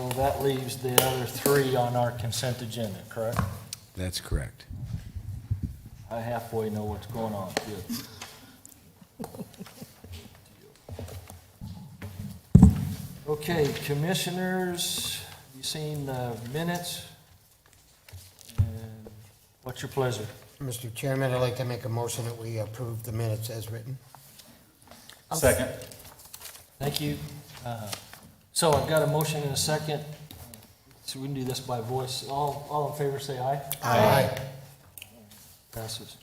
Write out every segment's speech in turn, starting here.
So that leaves the other three on our consent agenda, correct? That's correct. I halfway know what's going on, good. Okay, commissioners, you seen the minutes? And what's your pleasure? Mr. Chairman, I'd like to make a motion that we approve the minutes as written. Second. Thank you. So I've got a motion and a second. So we can do this by voice. All in favor, say aye. Aye. Passes.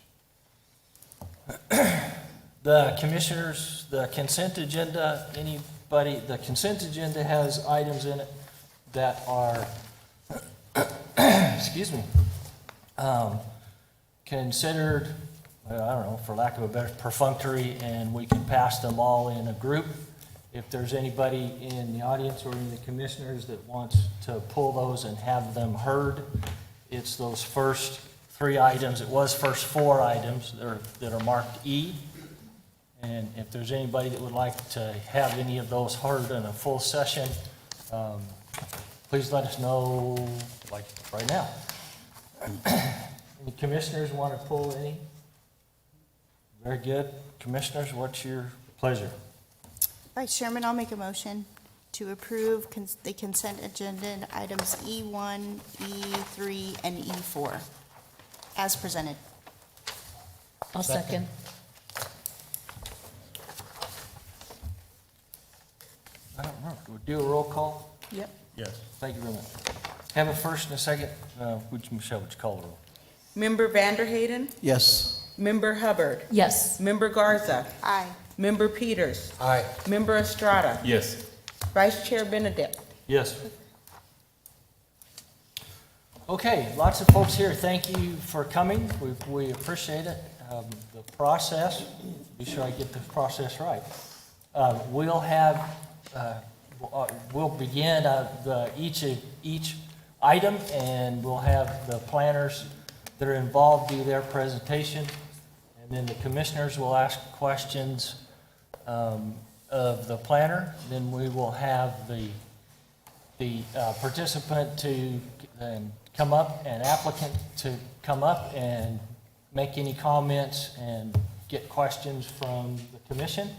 The commissioners, the consent agenda, anybody, the consent agenda has items in it that are, excuse me, considered, well, I don't know, for lack of a better, perfunctory, and we can pass them all in a group. If there's anybody in the audience or in the commissioners that wants to pull those and have them heard, it's those first three items. It was first four items that are marked E. And if there's anybody that would like to have any of those heard in a full session, please let us know, like, right now. Any commissioners want to pull any? Very good. Commissioners, what's your pleasure? Vice Chairman, I'll make a motion to approve the consent agenda in items E1, E3, and E4 as presented. I'll second. I don't know. Do we do a roll call? Yep. Yes. Thank you very much. Have a first and a second. Michelle, would you call the roll? Member Vanderhayden? Yes. Member Hubbard? Yes. Member Garza? Aye. Member Peters? Aye. Member Estrada? Yes. Vice Chair Benedict? Yes. Okay, lots of folks here. Thank you for coming. We appreciate it. The process, be sure I get the process right. We'll begin each item, and we'll have the planners that are involved do their presentation, and then the commissioners will ask questions of the planner. Then we will have the participant to come up, and applicant to come up and make any comments and get questions from the commission.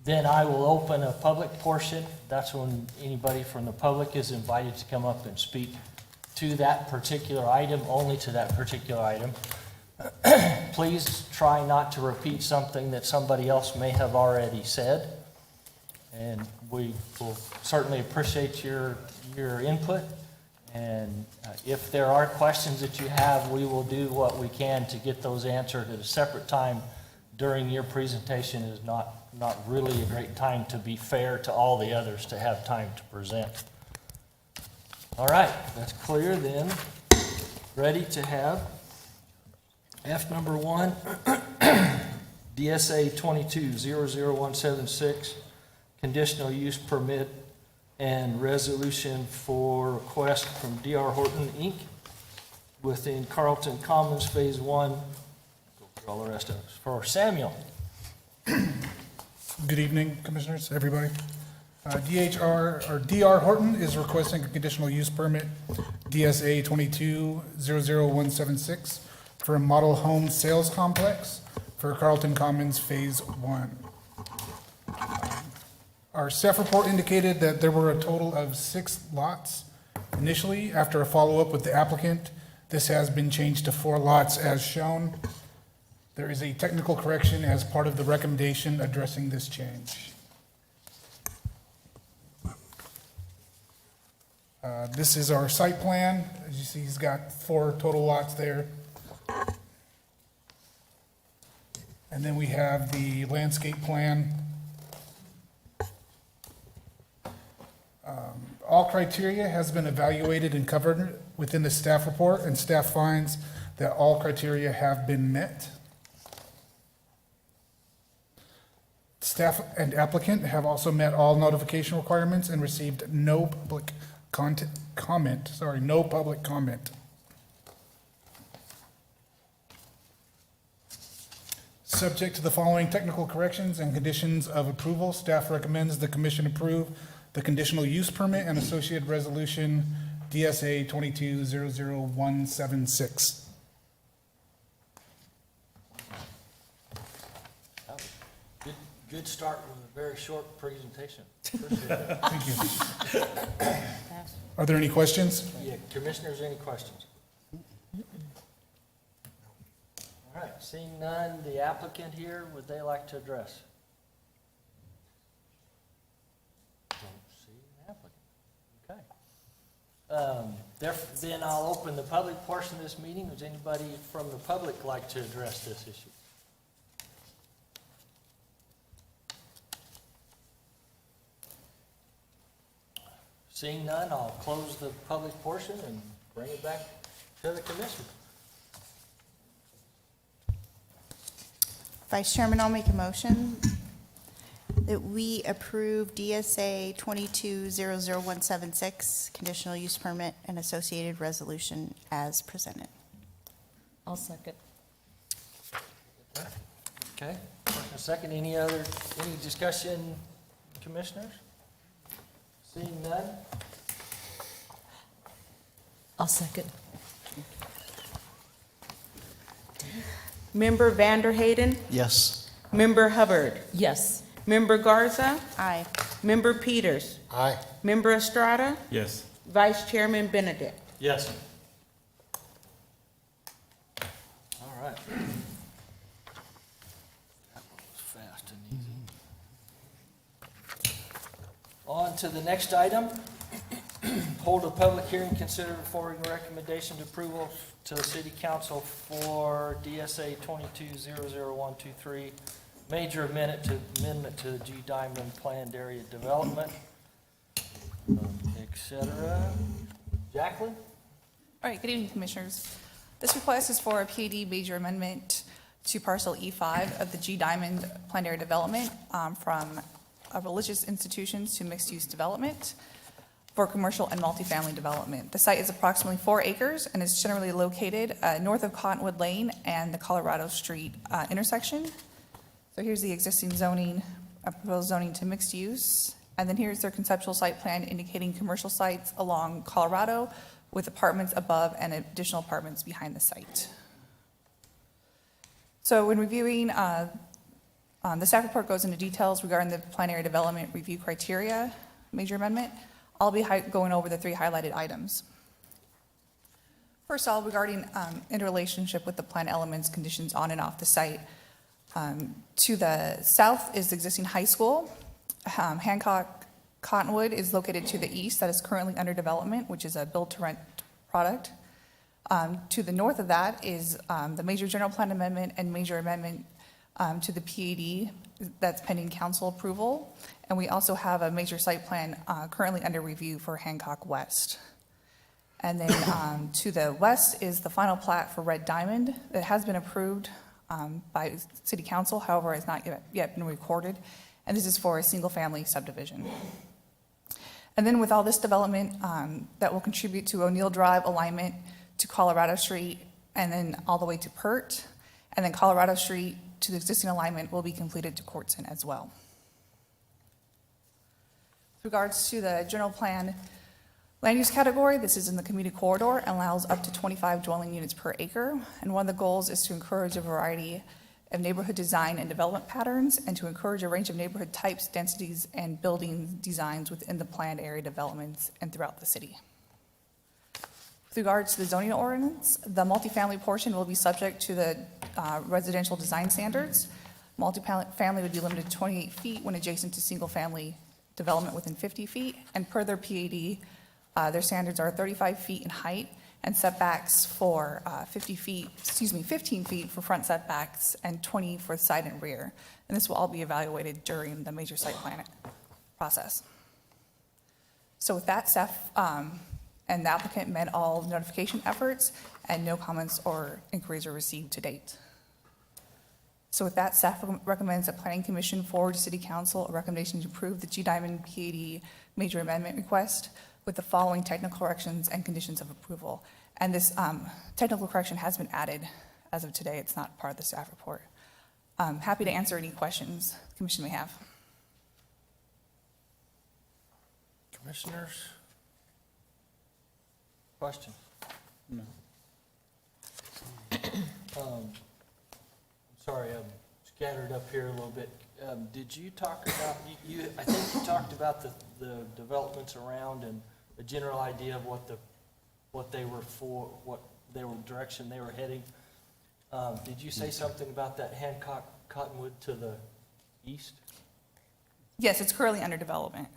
Then I will open a public portion. That's when anybody from the public is invited to come up and speak to that particular item, only to that particular item. Please try not to repeat something that somebody else may have already said. And we will certainly appreciate your input. And if there are questions that you have, we will do what we can to get those answered at a separate time during your presentation. Is not really a great time to be fair to all the others to have time to present. All right, that's clear then. Ready to have F number 1, DSA 22-00176, conditional use permit and resolution for request from D.R. Horton, Inc. within Carlton Commons Phase 1. Go through all the rest of it. For Samuel. Good evening, Commissioners, everybody. D.R. Horton is requesting a conditional use permit, DSA 22-00176, for a model home sales complex for Carlton Commons Phase 1. Our staff report indicated that there were a total of 6 lots. Initially, after a follow-up with the applicant, this has been changed to 4 lots as shown. There is a technical correction as part of the recommendation addressing this change. This is our site plan. As you see, he's got 4 total lots there. And then we have the landscape plan. All criteria has been evaluated and covered within the staff report, and staff finds that all criteria have been met. Staff and applicant have also met all notification requirements and received no public comment. Subject to the following technical corrections and conditions of approval, staff recommends the commission approve the conditional use permit and associated resolution DSA 22-00176. Good start with a very short presentation. Appreciate it. Thank you. Are there any questions? Yeah, commissioners, any questions? All right, seeing none, the applicant here, would they like to address? Don't see an applicant. Okay. Then I'll open the public portion of this meeting. Does anybody from the public like to address this issue? Seeing none, I'll close the public portion and bring it back to the commission. Vice Chairman, I'll make a motion that we approve DSA 22-00176, conditional use permit and associated resolution as presented. I'll second. Okay, first and second, any discussion, commissioners? Seeing none? I'll second. Member Vanderhayden, Yes. Member Hubbard, Yes. Member Garza, Aye. Member Peters, Aye. Member Estrada, Yes. Vice Chairman Benedict. Yes. All right. That was fast and easy. On to the next item. Hold a public hearing, consider forwarding recommendation to approval to the city council for DSA 22-00123, major amendment to the G Diamond Planned Area Development, et cetera. Jacqueline? All right, good evening, Commissioners. This request is for a PAD major amendment to parcel E5 of the G Diamond Planned Area Development from religious institutions to mixed-use development for commercial and multifamily development. The site is approximately 4 acres and is generally located north of Cottonwood Lane and the Colorado Street intersection. So here's the existing zoning, proposed zoning to mixed use. And then here's their conceptual site plan indicating commercial sites along Colorado with apartments above and additional apartments behind the site. So when reviewing, the staff report goes into details regarding the plan area development review criteria, major amendment. I'll be going over the 3 highlighted items. First of all, regarding interrelationship with the plan elements, conditions on and off the site. To the south is the existing high school. Hancock Cottonwood is located to the east, that is currently under development, which is a build-to-rent product. To the north of that is the major general plan amendment and major amendment to the PAD that's pending council approval. And we also have a major site plan currently under review for Hancock West. And then to the west is the final plat for Red Diamond that has been approved by City Council, however, has not yet been recorded. And this is for a single-family subdivision. And then with all this development, that will contribute to O'Neill Drive alignment to Colorado Street and then all the way to Pert. And then Colorado Street to the existing alignment will be completed to Courtson as well. With regards to the general plan land use category, this is in the community corridor and allows up to 25 dwelling units per acre. And one of the goals is to encourage a variety of neighborhood design and development patterns and to encourage a range of neighborhood types, densities, and building designs within the planned area developments and throughout the city. With regards to the zoning ordinance, the multifamily portion will be subject to the residential design standards. Multifamily would be limited to 28 feet when adjacent to single-family development within 50 feet. And per their PAD, their standards are 35 feet in height and setbacks for 15 feet for front setbacks and 20 for side and rear. And this will all be evaluated during the major site plan process. So with that, staff and the applicant met all notification efforts and no comments or inquiries are received to date. So with that, staff recommends that Planning Commission forward to City Council a recommendation to approve the G Diamond PAD major amendment request with the following technical corrections and conditions of approval. And this technical correction has been added as of today. It's not part of the staff report. I'm happy to answer any questions the Commission may have. Commissioners? Question? No. Sorry, I'm scattered up here a little bit. Did you talk about, I think you talked about the developments around and a general idea of what they were for, direction they were heading. Did you say something about that Hancock Cottonwood to the east? Yes, it's currently under development.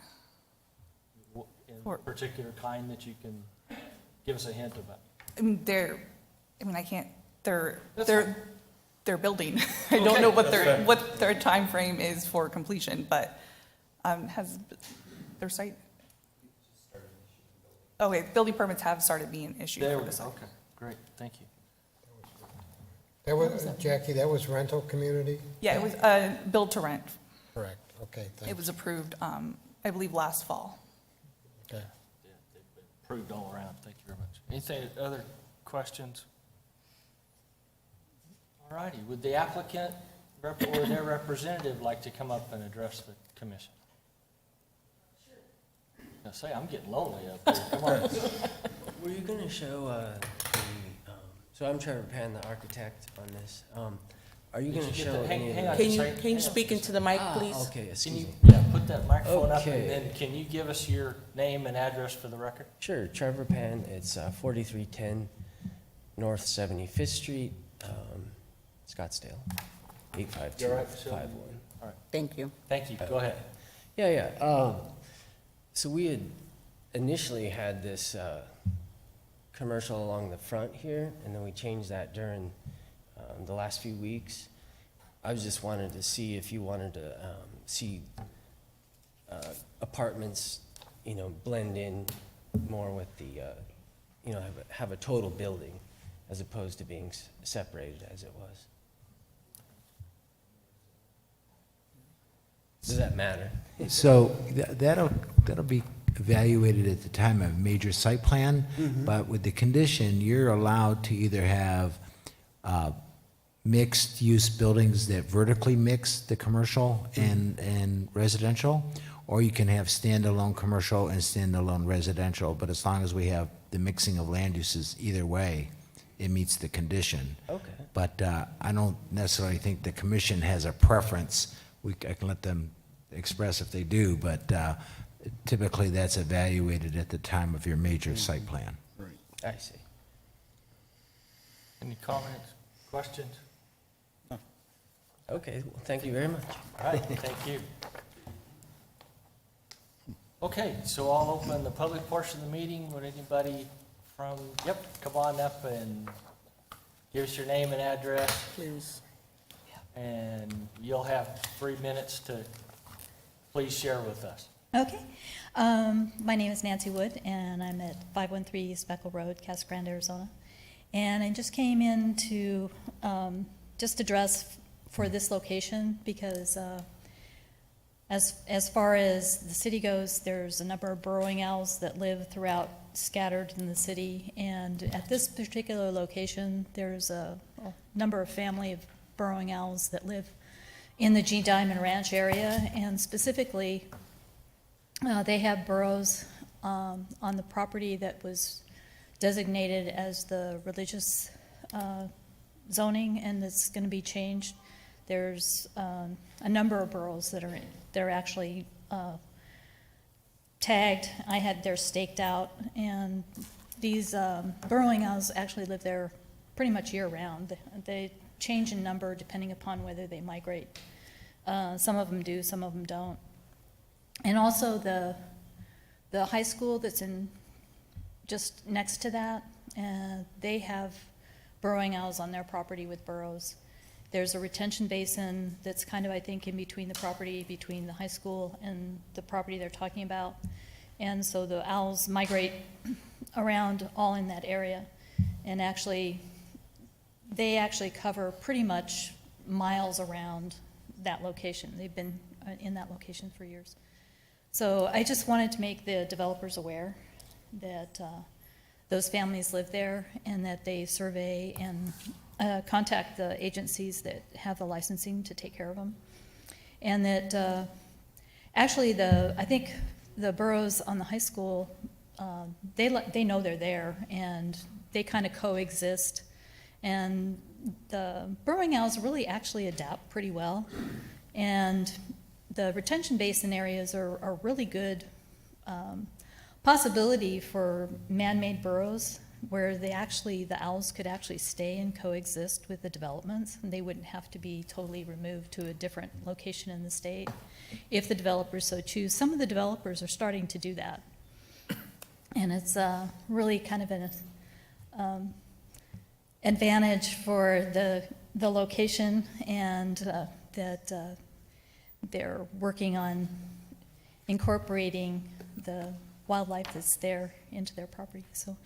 In Or- particular kind that you can give us a hint about? I can't, they're That's building. I don't know what their time frame is for completion, but, has their site? Okay, building permits have started being issued There for we this. go, okay, great, thank you. That was, Jackie, that was rental community? Yeah, it was, build to rent. Correct, okay, It thanks. was approved, I believe, last fall. Okay. Yeah, they've been approved all around, thank you very much. Anything, other questions? All righty, would the applicant or their representative like to come up and address the commission? Sure. Say, I'm getting lonely up here, come on. Were you going to show so I'm Trevor Pan, the architect on this. Are you Did going to you get show the- any hang of on the... Can you, Sorry, can hang you on speak just a into the mic, please? Okay, Can excuse you, me. yeah, put that microphone up, Okay. and then can you give us your name and address for the record? Sure, Trevor Pan. It's 4310 North 75th Street, Scottsdale, You all right, Sylvia? 85251. Thank you. Thank you, go ahead. Yeah. So we had initially had this commercial along the front here, and then we changed that during the last few weeks. I was just wanted to see if you wanted to see apartments, blend in more with the, have a total building as opposed to being separated as it was. Does that matter? So that'll be evaluated at the time of major site plan, but with the condition, you're allowed to either have mixed-use buildings that vertically mix the commercial and residential, or you can have standalone commercial and standalone residential, but as long as we have the mixing of land uses either way, it meets the condition. Okay. But I don't necessarily think the commission has a preference. I can let them express if they do, but typically that's evaluated at the time of your major site plan. I see. Any comments, questions? Okay, well, thank you very much. All right, thank you. Okay, so I'll open the public portion of the meeting. Would anybody come on up and give us your name and address, Please. and you'll have 3 minutes to please share with us. Okay. My name is Nancy Wood, and I'm at 513 Speckle Road, Casa Grande, Arizona. And I just came in to just address for this location because as far as the city goes, there's a number of burrowing owls that live throughout, scattered in the city. And at this particular location, there's a number of family of burrowing owls that live in the G Diamond Ranch area, and specifically, they have burrows on the property that was designated as the religious zoning, and it's going to be changed. There's a number of burrows that they're actually tagged. I had theirs staked out, and these burrowing owls actually live there pretty much year-round. They change in number depending upon whether they migrate. Some of them do, some of them don't. And also the high school that's in just next to that, they have burrowing owls on their property with burrows. There's a retention basin that's kind of, I think, in between the property, between the high school and the property they're talking about. And so the owls migrate around all in that area. And actually, they actually cover pretty much miles around that location. They've been in that location for years. So I just wanted to make the developers aware that those families live there and that they survey and contact the agencies that have the licensing to take care of them. And that actually I think the boroughs on the high school, they know they're there, and they kind of coexist. And the burrowing owls really actually adapt pretty well. And the retention basin areas are really good possibility for man-made burrows where the owls could actually stay and coexist with the developments, and they wouldn't have to be totally removed to a different location in the state if the developers so choose. Some of the developers are starting to do that. And it's really kind of an advantage for the location, and that they're working on incorporating the wildlife that's there into their property. So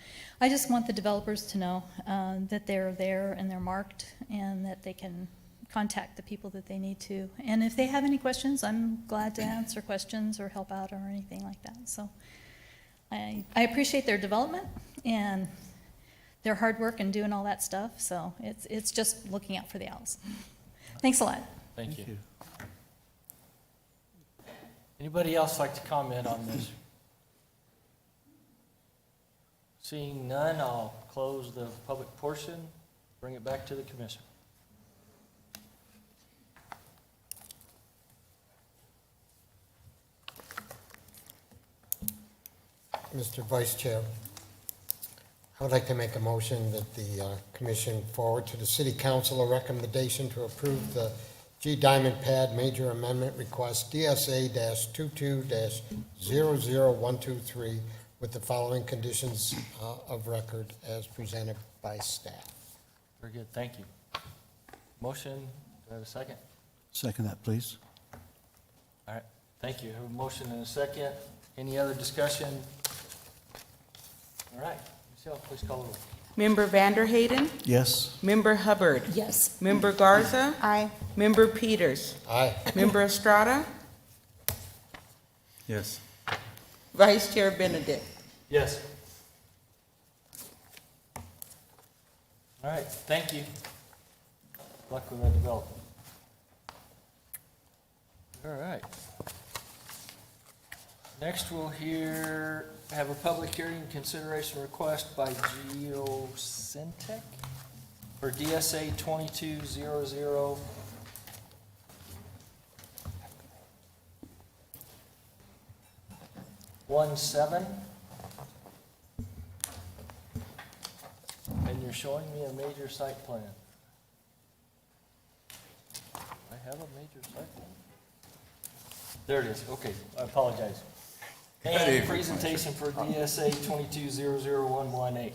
I just want the developers to know that they're there and they're marked, and that they can contact the people that they need to. And if they have any questions, I'm glad to answer questions or help out or anything like that. So I appreciate their development and their hard work and doing all that stuff. So it's just looking out for the owls. Thanks a lot. Thank you. Anybody else like to comment on this? Seeing none, I'll close the public portion, bring it back to the commission. Mr. Vice Chair, I would like to make a motion that the commission forward to the City Council a recommendation to approve the G Diamond Pad Major Amendment Request DSA-22-00123 with the following conditions of record as presented by staff. Very good, thank you. Motion, do I have a second? Second that, please. All right, thank you. I have a motion and a second. Any other discussion? All right, Michelle, please call the roll. Member Vanderhayden, Yes. Member Hubbard, Yes. Member Garza, Aye. Member Peters, Aye. Member Estrada, Yes. Vice Chair Benedict. Yes. All right, thank you. Good luck with that development. All right. Next, we'll have a public hearing consideration request by Geosyntec for DSA 2200 17. And you're showing me a major site plan. I have a major site plan. There it is, okay, I apologize. And presentation for DSA 22001118.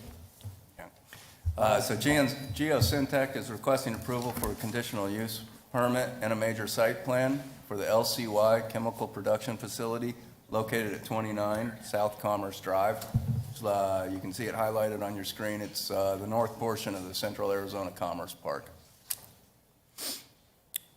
So Geosyntec is requesting approval for a conditional use permit and a major site plan for the LCY Chemical Production Facility located at 29 South Commerce Drive. You can see it highlighted on your screen. It's the north portion of the Central Arizona Commerce Park.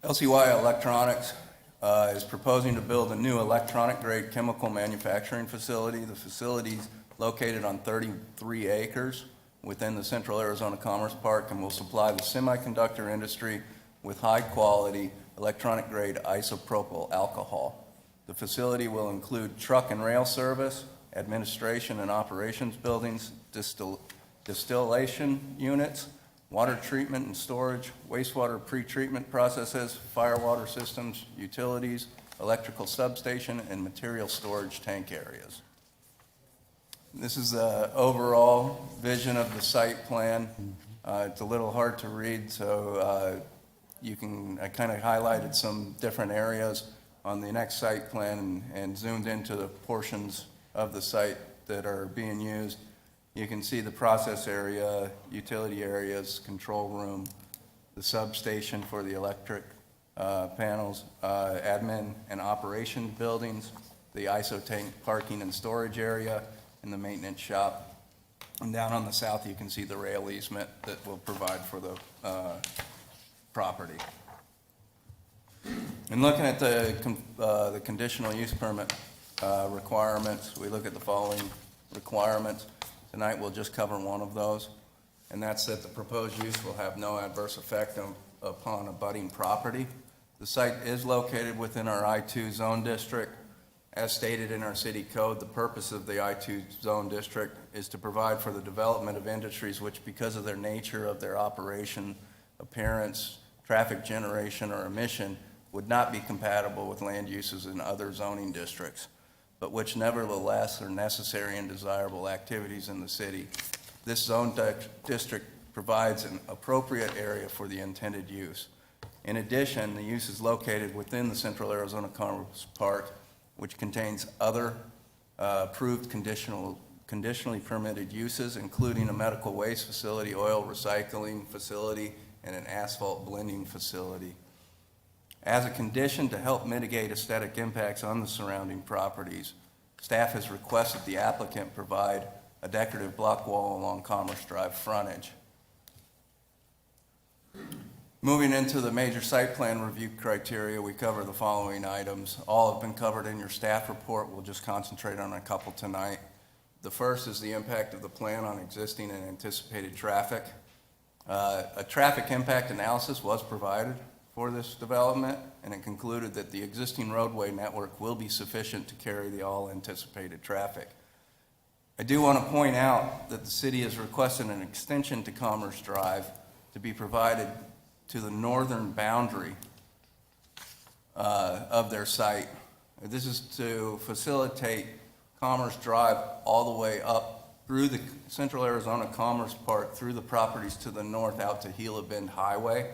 LCY Electronics is proposing to build a new electronic-grade chemical manufacturing facility. The facility is located on 33 acres within the Central Arizona Commerce Park and will supply the semiconductor industry with high-quality electronic-grade isopropyl alcohol. The facility will include truck and rail service, administration and operations buildings, distillation units, water treatment and storage, wastewater pretreatment processes, fire water systems, utilities, electrical substation, and material storage tank areas. This is the overall vision of the site plan. It's a little hard to read, so I kind of highlighted some different areas on the next site plan and zoomed into the portions of the site that are being used. You can see the process area, utility areas, control room, the substation for the electric panels, admin and operation buildings, the ISO tank parking and storage area, and the maintenance shop. And down on the south, you can see the rail easement that will provide for the property. And looking at the conditional use permit requirements, we look at the following requirements. Tonight, we'll just cover one of those, and that's that the proposed use will have no adverse effect upon abutting property. The site is located within our I-2 zone district, As stated in our city code, the purpose of the I2 zone district is to provide for the development of industries which, because of their nature of their operation, appearance, traffic generation, or emission, would not be compatible with land uses in other zoning districts, but which nevertheless are necessary and desirable activities in the city. This zone district provides an appropriate area for the intended use. In addition, the use is located within the Central Arizona Commerce Park, which contains other approved conditionally permitted uses, including a medical waste facility, oil recycling facility, and an asphalt blending facility. As a condition to help mitigate aesthetic impacts on the surrounding properties, staff has requested the applicant provide a decorative block wall along Commerce Drive frontage. Moving into the major site plan review criteria, we cover the following items. All have been covered in your staff report. We'll just concentrate on a couple tonight. The first is the impact of the plan on existing and anticipated traffic. A traffic impact analysis was provided for this development, and it concluded that the existing roadway network will be sufficient to carry the all anticipated traffic. I do want to point out that the city has requested an extension to Commerce Drive to be provided to the northern boundary of their site. This is to facilitate Commerce Drive all the way up through the Central Arizona Commerce Park, through the properties to the north out to Gila Bend Highway.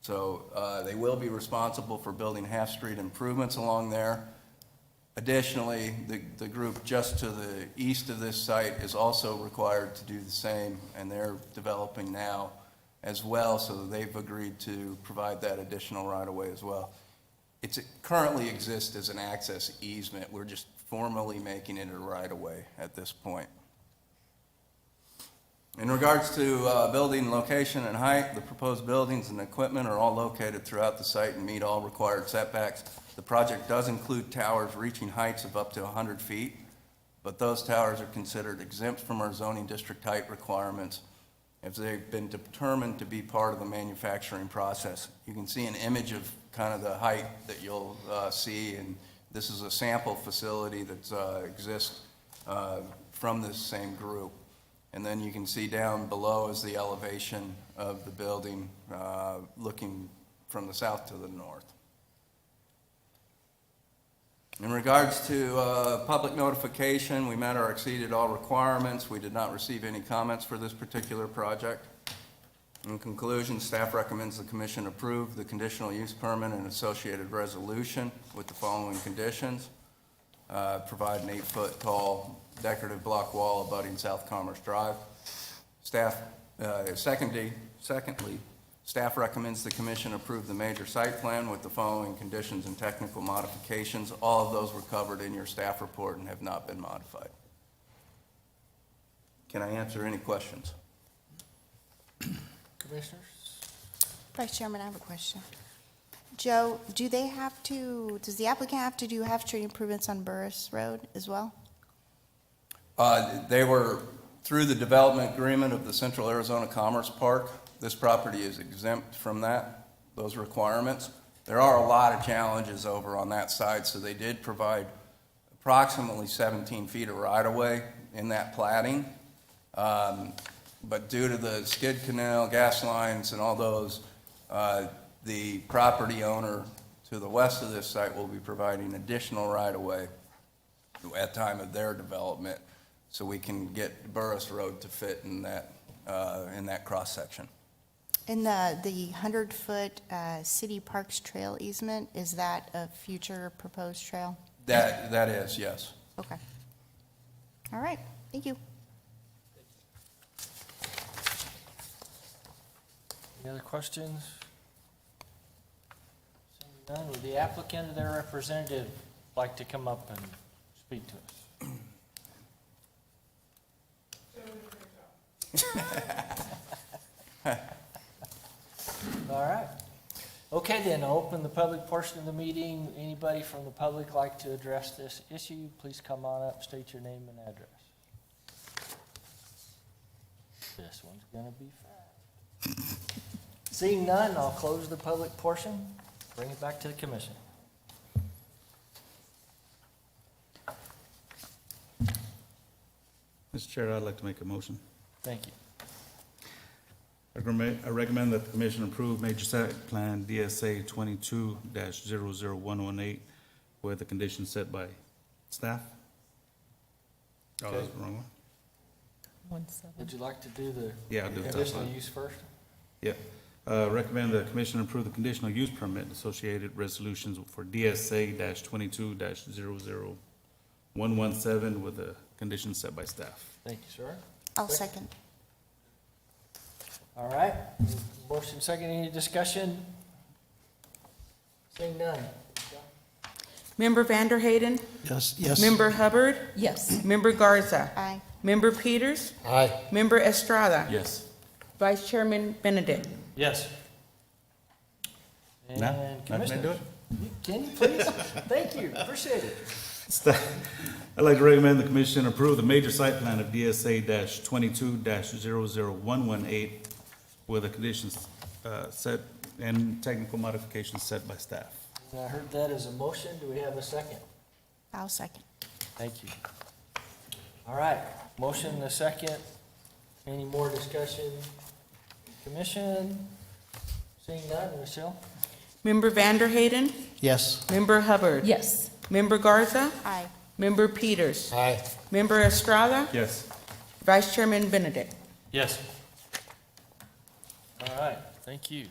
So they will be responsible for building half-street improvements along there. Additionally, the group just to the east of this site is also required to do the same, and they're developing now as well, so they've agreed to provide that additional right-of-way as well. It currently exists as an access easement. We're just formally making it a right-of-way at this point. In regards to building location and height, the proposed buildings and equipment are all located throughout the site and meet all required setbacks. The project does include towers reaching heights of up to 100 feet, but those towers are considered exempt from our zoning district height requirements as they've been determined to be part of the manufacturing process. You can see an image of kind of the height that you'll see, and this is a sample facility that exists from this same group. And then you can see down below is the elevation of the building looking from the south to the north. In regards to public notification, we met or exceeded all requirements. We did not receive any comments for this particular project. In conclusion, staff recommends the commission approve the conditional use permit and associated resolution with the following conditions. Provide an 8-foot tall decorative block wall abutting South Commerce Drive. Secondly, staff recommends the commission approve the major site plan with the following conditions and technical modifications. All of those were covered in your staff report and have not been modified. Can I answer any questions? Commissioners? Vice Chairman, I have a question. Joe, does the applicant have to do half-street improvements on Burris Road as well? They were, through the development agreement of the Central Arizona Commerce Park, this property is exempt from those requirements. There are a lot of challenges over on that side, so they did provide approximately 17 feet of right-of-way in that platting. But due to the skid canal, gas lines, and all those, the property owner to the west of this site will be providing additional right-of-way at time of their development, so we can get Burris Road to fit in that cross-section. And the 100-foot City Parks Trail easement, is that a future proposed trail? That is, yes. Okay. All right, thank you. Any other questions? Seeing none, would the applicant or their representative like to come up and speak to us? All right. Okay, then, I'll open the public portion of the meeting. Anybody from the public like to address this issue, please come on up, state your name and address. This one's gonna be fast. Seeing none, I'll close the public portion, bring it back to the commission. Mr. Chair, I'd like to make a motion. Thank you. I recommend that the commission approve major site plan DSA 22-00118 with the conditions set by staff. Oh, that's the wrong one? 1-7. Would you like to do the Yeah, I'll do that. conditional use first? Yeah. Recommend the commission approve the conditional use permit and associated resolutions for DSA-22-00117 with the conditions set by staff. Thank you, sir. I'll second. All right, motion second, any discussion? Seeing none. Member Vanderhayden? Yes. Yes. Member Hubbard? Yes. Member Garza? Aye. Member Peters? Aye. Member Estrada? Yes. Vice Chairman Benedict? Yes. Now, And let me do Commissioners? it? Can you please? Thank you, appreciate it. I'd like to recommend the commission approve the major site plan of DSA-22-00118 with the conditions set and technical modifications set by staff. I heard that as a motion, do we have a second? I'll second. Thank you. All right, motion and a second. Any more discussion? Commission? Seeing none, Michelle? Member Vanderhayden? Yes. Member Hubbard? Yes. Member Garza? Aye. Member Peters? Aye. Member Estrada? Yes. Vice Chairman Benedict? Yes. All right, thank you.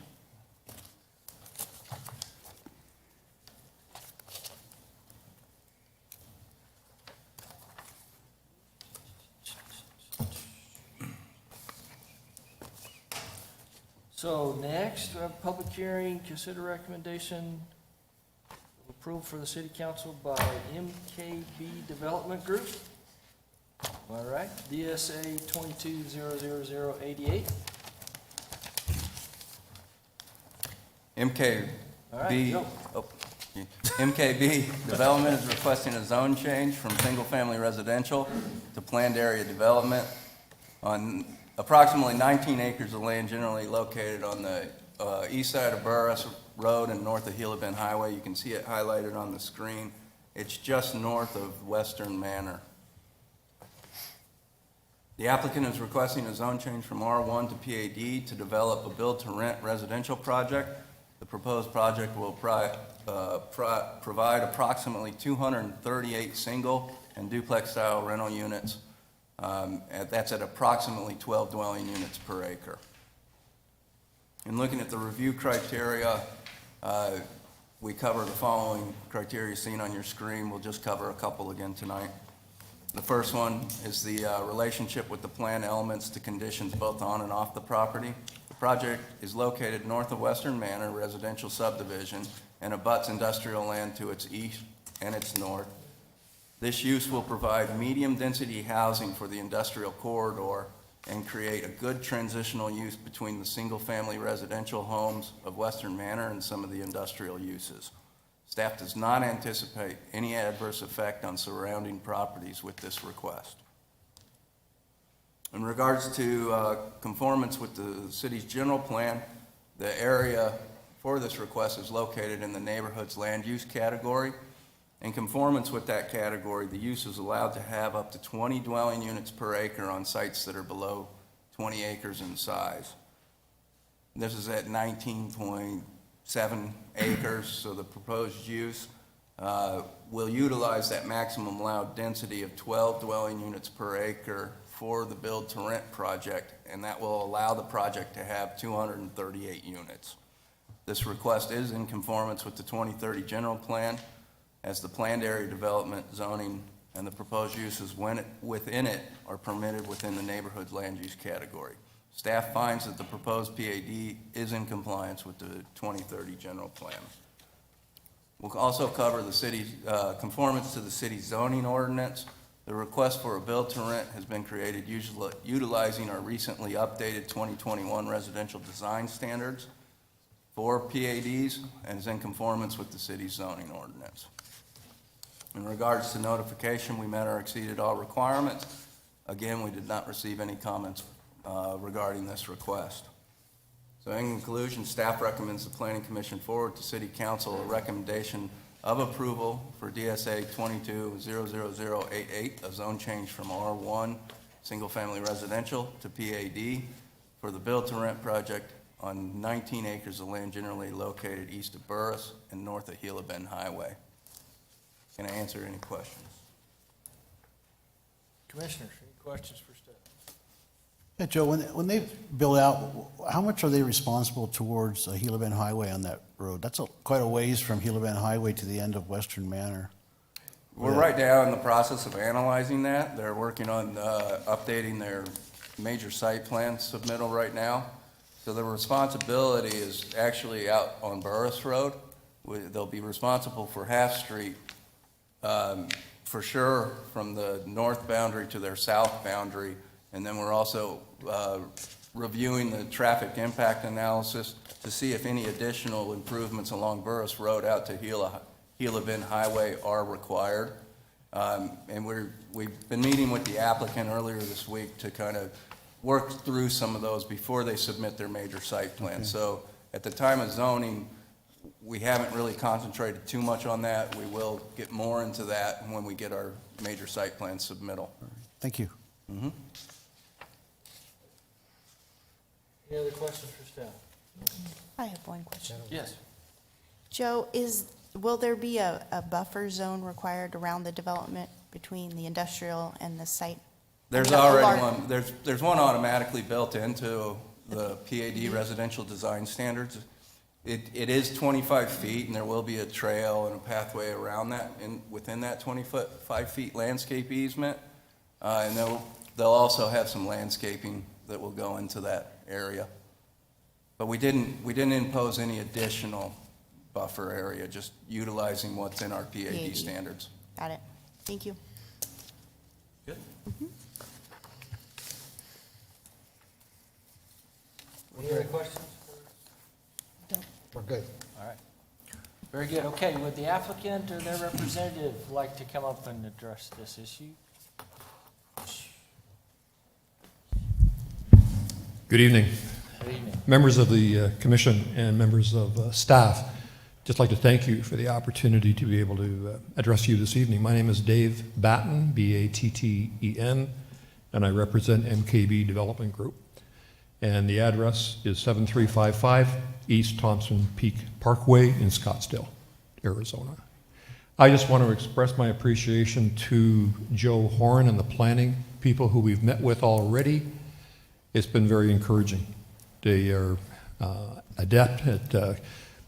So next, we have a public hearing, consider recommendation of approval for the city council by MKB Development Group. All right, DSA 22-00088. All right, MKB, go. MKB Development is requesting a zone change from single-family residential to planned area development on approximately 19 acres of land generally located on the east side of Burris Road and north of Gila Bend Highway. You can see it highlighted on the screen. It's just north of Western Manor. The applicant is requesting a zone change from R1 to PAD to develop a build-to-rent residential project. The proposed project will provide approximately 238 single and duplex-style rental units. That's at approximately 12 dwelling units per acre. In looking at the review criteria, we cover the following criteria seen on your screen. We'll just cover a couple again tonight. The first one is the relationship with the plan elements to conditions both on and off the property. The project is located north of Western Manor residential subdivision and abuts industrial land to its east and its north. This use will provide medium-density housing for the industrial corridor and create a good transitional use between the single-family residential homes of Western Manor and some of the industrial uses. Staff does not anticipate any adverse effect on surrounding properties with this request. In regards to conformance with the city's general plan, the area for this request is located in the neighborhood's land use category. In conformance with that category, the use is allowed to have up to 20 dwelling units per acre on sites that are below 20 acres in size. This is at 19.7 acres, so the proposed use will utilize that maximum allowed density of 12 dwelling units per acre for the build-to-rent project, and that will allow the project to have 238 units. This request is in conformance with the 2030 general plan, as the planned area development zoning and the proposed uses within it are permitted within the neighborhood land use category. Staff finds that the proposed PAD is in compliance with the 2030 general plan. We'll also cover the city's conformance to the city's zoning ordinance. The request for a build-to-rent has been created utilizing our recently updated 2021 residential design standards for PADs and is in conformance with the city's zoning ordinance. In regards to notification, we met or exceeded all requirements. Again, we did not receive any comments regarding this request. So in conclusion, staff recommends the Planning Commission forward to City Council a recommendation of approval for DSA 22-00088, a zone change from R1 single-family residential to PAD for the build-to-rent project on 19 acres of land generally located east of Burris and north of Gila Bend Highway. Can I answer any questions? Commissioners, any questions for staff? Yeah, Joe, when they build out, how much are they responsible towards Gila Bend Highway on that road? That's quite a ways from Gila Bend Highway to the end of Western Manor. We're right now in the process of analyzing that. They're working on updating their major site plan submittal right now. So the responsibility is actually out on Burris Road. They'll be responsible for half street, for sure, from the north boundary to their south boundary. And then we're also reviewing the traffic impact analysis to see if any additional improvements along Burris Road out to Gila Bend Highway are required. And we've been meeting with the applicant earlier this week to kind of work through some of those before they submit their major site plan. Okay. So at the time of zoning, we haven't really concentrated too much on that. We will get more into that when we get our major site plan submittal. Thank you. Mhm. Any other questions for staff? I have one question. Yes. Joe, will there be a buffer zone required around the development between the industrial and the site? There's I mean, a already lar- one, there's one automatically built into the PAD residential design standards. It is 25 feet, and there will be a trail and a pathway around that, within that 25 feet landscape easement. And they'll also have some landscaping that will go into that area. But we didn't impose any additional buffer area, just utilizing what's in our PAD standards. Got it. Thank you. Good. Any other questions? We're good. All right. Very good. Okay, would the applicant or their representative like to come up and address this issue? Good evening. Good evening. Members of the commission and members of staff, just like to thank you for the opportunity to be able to address you this evening. My name is Dave Batten, B-A-T-T-E-N, and I represent MKB Development Group. And the address is 7355 East Thompson Peak Parkway in Scottsdale, Arizona. I just want to express my appreciation to Joe Horn and the planning people who we've met with already. It's been very encouraging. They are adept at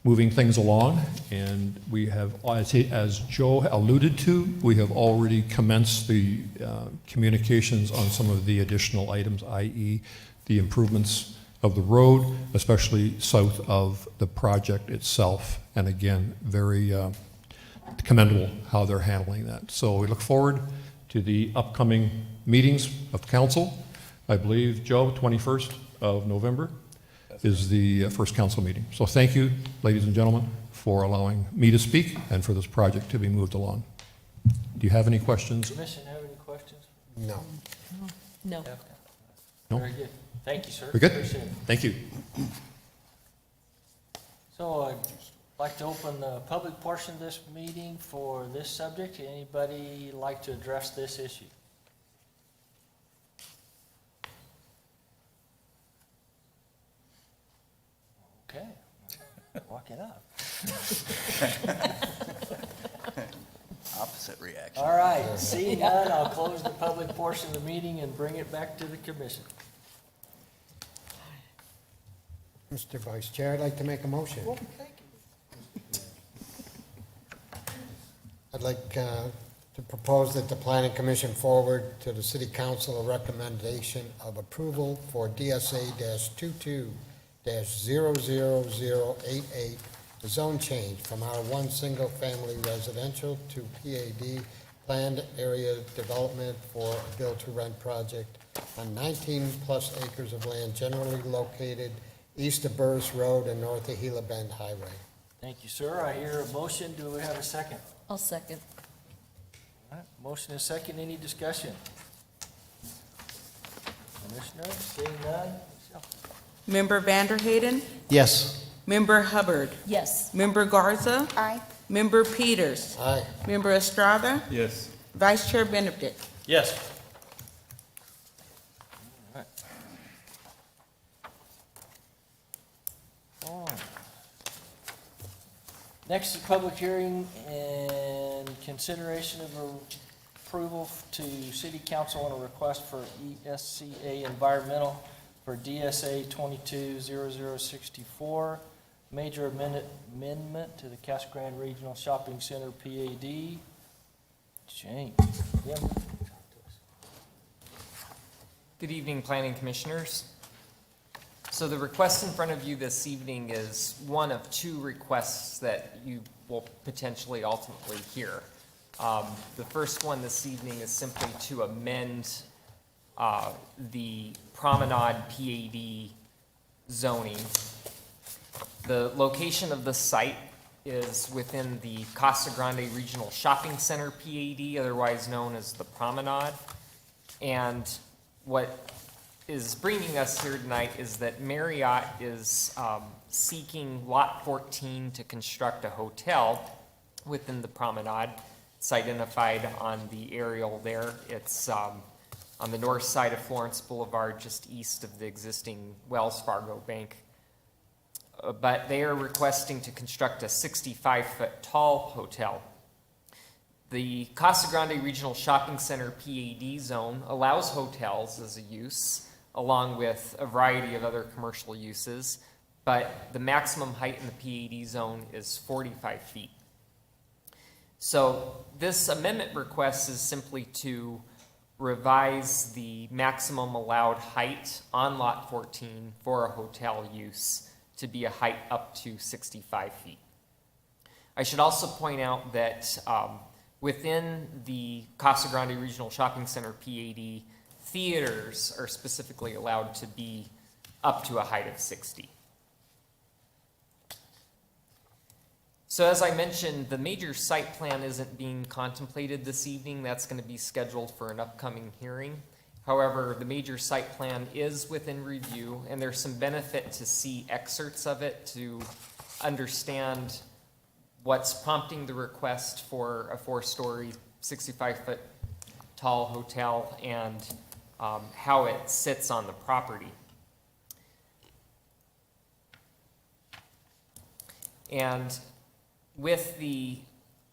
moving things along, and we have, as Joe alluded to, we have already commenced the communications on some of the additional items, i.e. the improvements of the road, especially south of the project itself. And again, very commendable how they're handling that. So we look forward to the upcoming meetings of council. I believe, Joe, 21st of November is the first council meeting. So thank you, ladies and gentlemen, for allowing me to speak and for this project to be moved along. Do you have any questions? Commission, have any questions? No. No. No? Very good. Thank you, sir. Very good. Appreciate it. Thank you. So I'd like to open the public portion of this meeting for this subject. Anybody like to address this issue? Okay, walk it up. Opposite reaction. All right, seeing none, I'll close the public portion of the meeting and bring it back to the commission. Mr. Vice Chair, I'd like to make a motion. I'd like to propose that the Planning Commission forward to the City Council a recommendation of approval for DSA-22-00088, the zone change from R1 single-family residential to PAD planned area development for a build-to-rent project on 19-plus acres of land generally located east of Burris Road and north of Gila Bend Highway. Thank you, sir. I hear a motion. Do we have a second? I'll second. All right, motion is second. Any discussion? Commissioner, seeing none? Michelle? Member Vanderhayden, Yes. Member Hubbard, Yes. Member Garza, Aye. Member Peters, Aye. Member Estrada, Yes. Vice Chair Benedict. Yes. Next is public hearing and consideration of approval to City Council on a request for ESCA Environmental for DSA 220064, major amendment to the Casa Grande Regional Shopping Center PAD. Jane, Jim. Good evening, Planning Commissioners. So the request in front of you this evening is one of two requests that you will potentially ultimately hear. The first one this evening is simply to amend the Promenade PAD zoning. The location of the site is within the Casa Grande Regional Shopping Center PAD, otherwise known as the Promenade. And what is bringing us here tonight is that Marriott is seeking Lot 14 to construct a hotel within the Promenade. It's identified on the aerial there. It's on the north side of Florence Boulevard, just east of the existing Wells Fargo Bank. But they are requesting to construct a 65-foot tall hotel. The Casa Grande Regional Shopping Center PAD zone allows hotels as a use, along with a variety of other commercial uses, but the maximum height in the PAD zone is 45 feet. So this amendment request is simply to revise the maximum allowed height on Lot 14 for a hotel use to be a height up to 65 feet. I should also point out that within the Casa Grande Regional Shopping Center PAD, theaters are specifically allowed to be up to a height of 60. So as I mentioned, the major site plan isn't being contemplated this evening. That's going to be scheduled for an upcoming hearing. However, the major site plan is within review, and there's some benefit to see excerpts of it to understand what's prompting the request for a 4-story, 65-foot tall hotel and how it sits on the property. And with the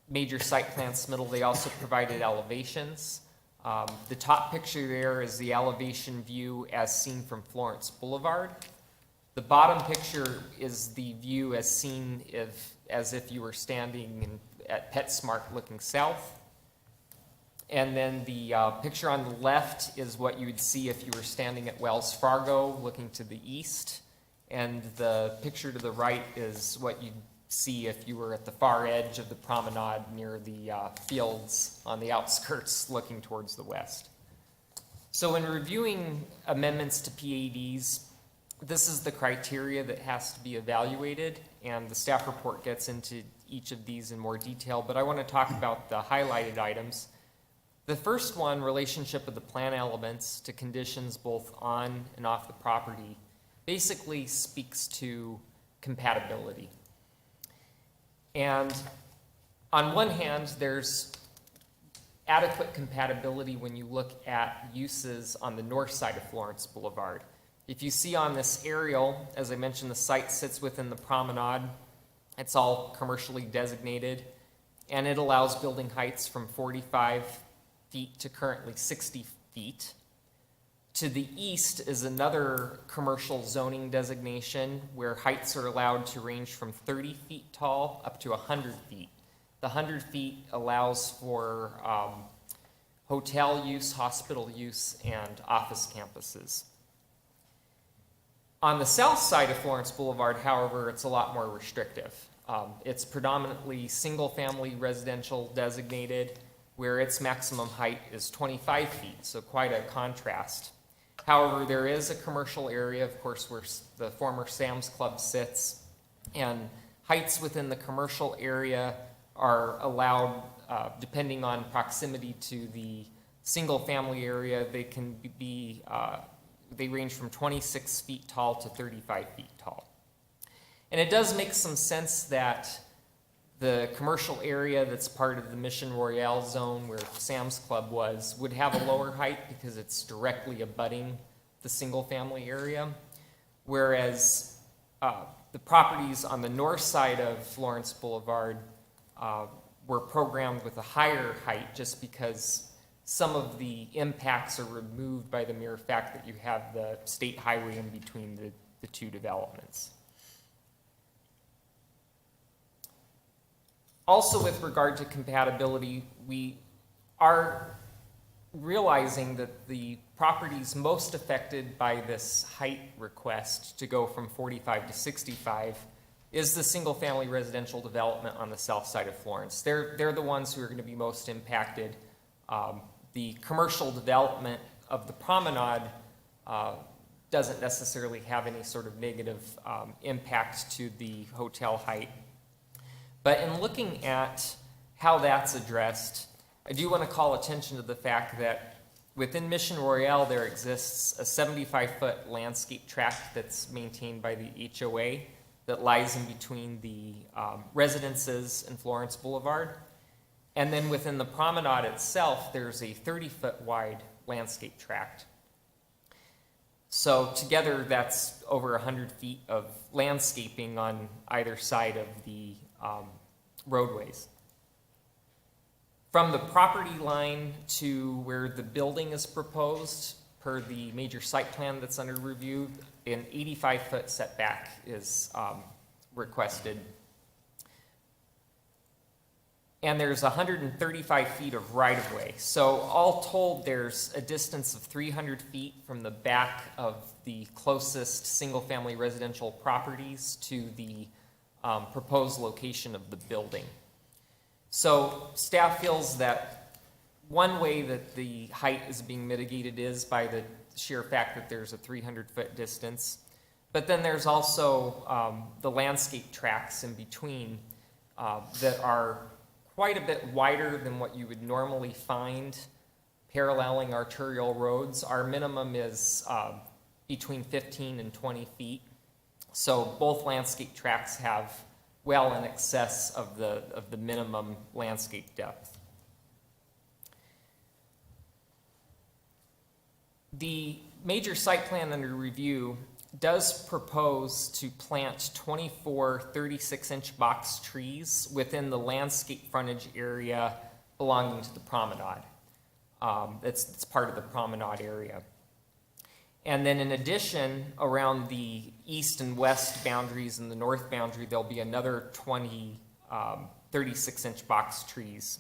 major site plan submittal, they also provided elevations. The top picture there is the elevation view as seen from Florence Boulevard. The bottom picture is the view as seen as if you were standing at PetSmart looking south. And then the picture on the left is what you would see if you were standing at Wells Fargo looking to the east. And the picture to the right is what you'd see if you were at the far edge of the promenade near the fields on the outskirts looking towards the west. So in reviewing amendments to PADs, this is the criteria that has to be evaluated, and the staff report gets into each of these in more detail, but I want to talk about the highlighted items. The first one, relationship of the plan elements to conditions both on and off the property, basically speaks to compatibility. And on one hand, there's adequate compatibility when you look at uses on the north side of Florence Boulevard. If you see on this aerial, as I mentioned, the site sits within the promenade. It's all commercially designated, and it allows building heights from 45 feet to currently 60 feet. To the east is another commercial zoning designation where heights are allowed to range from 30 feet tall up to 100 feet. The 100 feet allows for hotel use, hospital use, and office campuses. On the south side of Florence Boulevard, however, it's a lot more restrictive. It's predominantly single-family residential designated, where its maximum height is 25 feet, so quite a contrast. However, there is a commercial area, of course, where the former Sam's Club sits, and heights within the commercial area are allowed, depending on proximity to the single-family area. They can be, they range from 26 feet tall to 35 feet tall. And it does make some sense that the commercial area that's part of the Mission Royale zone where Sam's Club was would have a lower height because it's directly abutting the single family area. Whereas The properties on the north side of Florence Boulevard were programmed with a higher height just because some of the impacts are removed by the mere fact that you have the state highway in between the two developments. Also, with regard to compatibility, we are realizing that the properties most affected by this height request to go from 45 to 65 is the single-family residential development on the south side of Florence. They're the ones who are going to be most impacted. The commercial development of the promenade doesn't necessarily have any sort of negative impact to the hotel height. But in looking at how that's addressed, I do want to call attention to the fact that within Mission Royale, there exists a 75-foot landscape tract that's maintained by the HOA that lies in between the residences and Florence Boulevard. And then within the promenade itself, there's a 30-foot wide landscape tract. So together, that's over 100 feet of landscaping on either side of the roadways. From the property line to where the building is proposed, per the major site plan that's under review, an 85-foot setback is requested. And there's 135 feet of right-of-way. So all told, there's a distance of 300 feet from the back of the closest single-family residential properties to the proposed location of the building. So staff feels that one way that the height is being mitigated is by the sheer fact that there's a 300-foot distance. But then there's also the landscape tracts in between that are quite a bit wider than what you would normally find paralleling arterial roads. Our minimum is between 15 and 20 feet. So both landscape tracts have well in excess of the minimum landscape depth. The major site plan under review does propose to plant 24 36-inch box trees within the landscape frontage area belonging to the promenade. It's part of the promenade area. And then in addition, around the east and west boundaries and the north boundary, there'll be another 20 36-inch box trees.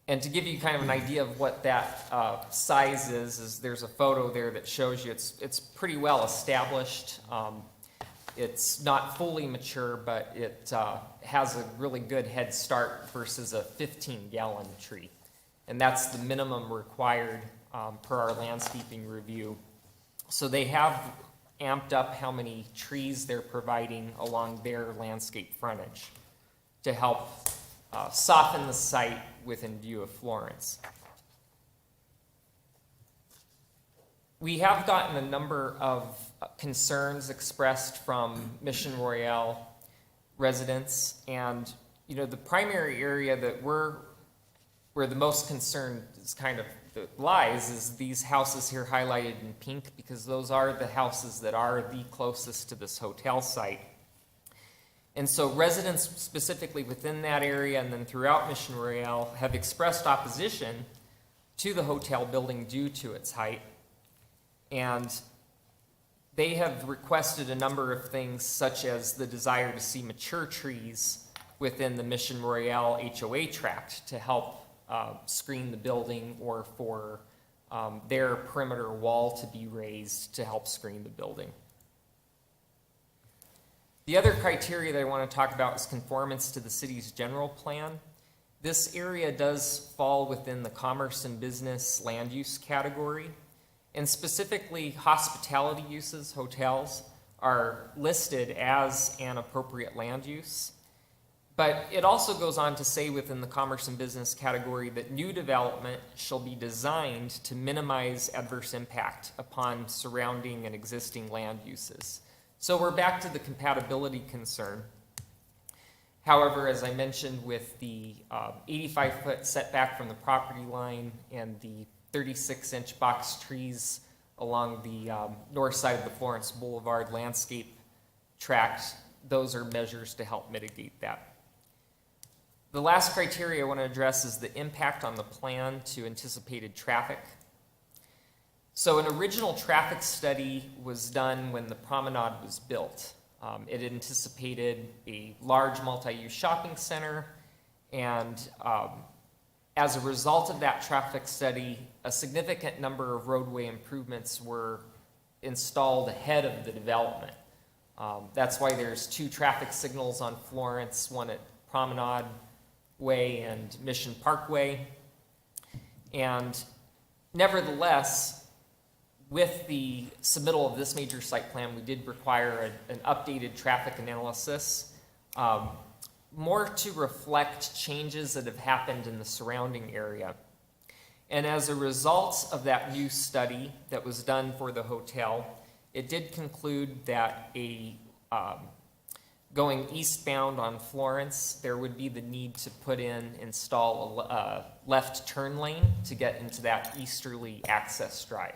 And to give you kind of an idea of what that size is there's a photo there that shows you it's pretty well established. It's not fully mature, but it has a really good head start versus a 15-gallon tree. And that's the minimum required per our landscaping review. So they have amped up how many trees they're providing along their landscape frontage to help soften the site within view of Florence. We have gotten a number of concerns expressed from Mission Royale residents, and the primary area that where the most concern is kind of lies is these houses here highlighted in pink, because those are the houses that are the closest to this hotel site. And so residents specifically within that area and then throughout Mission Royale have expressed opposition to the hotel building due to its height. And they have requested a number of things, such as the desire to see mature trees within the Mission Royale HOA tract to help screen the building, or for their perimeter wall to be raised to help screen the building. The other criteria that I want to talk about is conformance to the city's general plan. This area does fall within the commerce and business land use category, and specifically hospitality uses, hotels, are listed as an appropriate land use. But it also goes on to say within the commerce and business category that new development shall be designed to minimize adverse impact upon surrounding and existing land uses. So we're back to the compatibility concern. However, as I mentioned, with the 85-foot setback from the property line and the 36-inch box trees along the north side of the Florence Boulevard landscape tract. Those are measures to help mitigate that. The last criteria I want to address is the impact on the plan to anticipated traffic. So an original traffic study was done when the promenade was built. It anticipated a large multi-use shopping center, and as a result of that traffic study, a significant number of roadway improvements were installed ahead of the development. That's why there's 2 traffic signals on Florence, one at Promenade Way and Mission Parkway. And nevertheless, with the submittal of this major site plan, we did require an updated traffic analysis, more to reflect changes that have happened in the surrounding area. And as a result of that new study that was done for the hotel, it did conclude that going eastbound on Florence, there would be the need to install a left turn lane to get into that easterly access drive.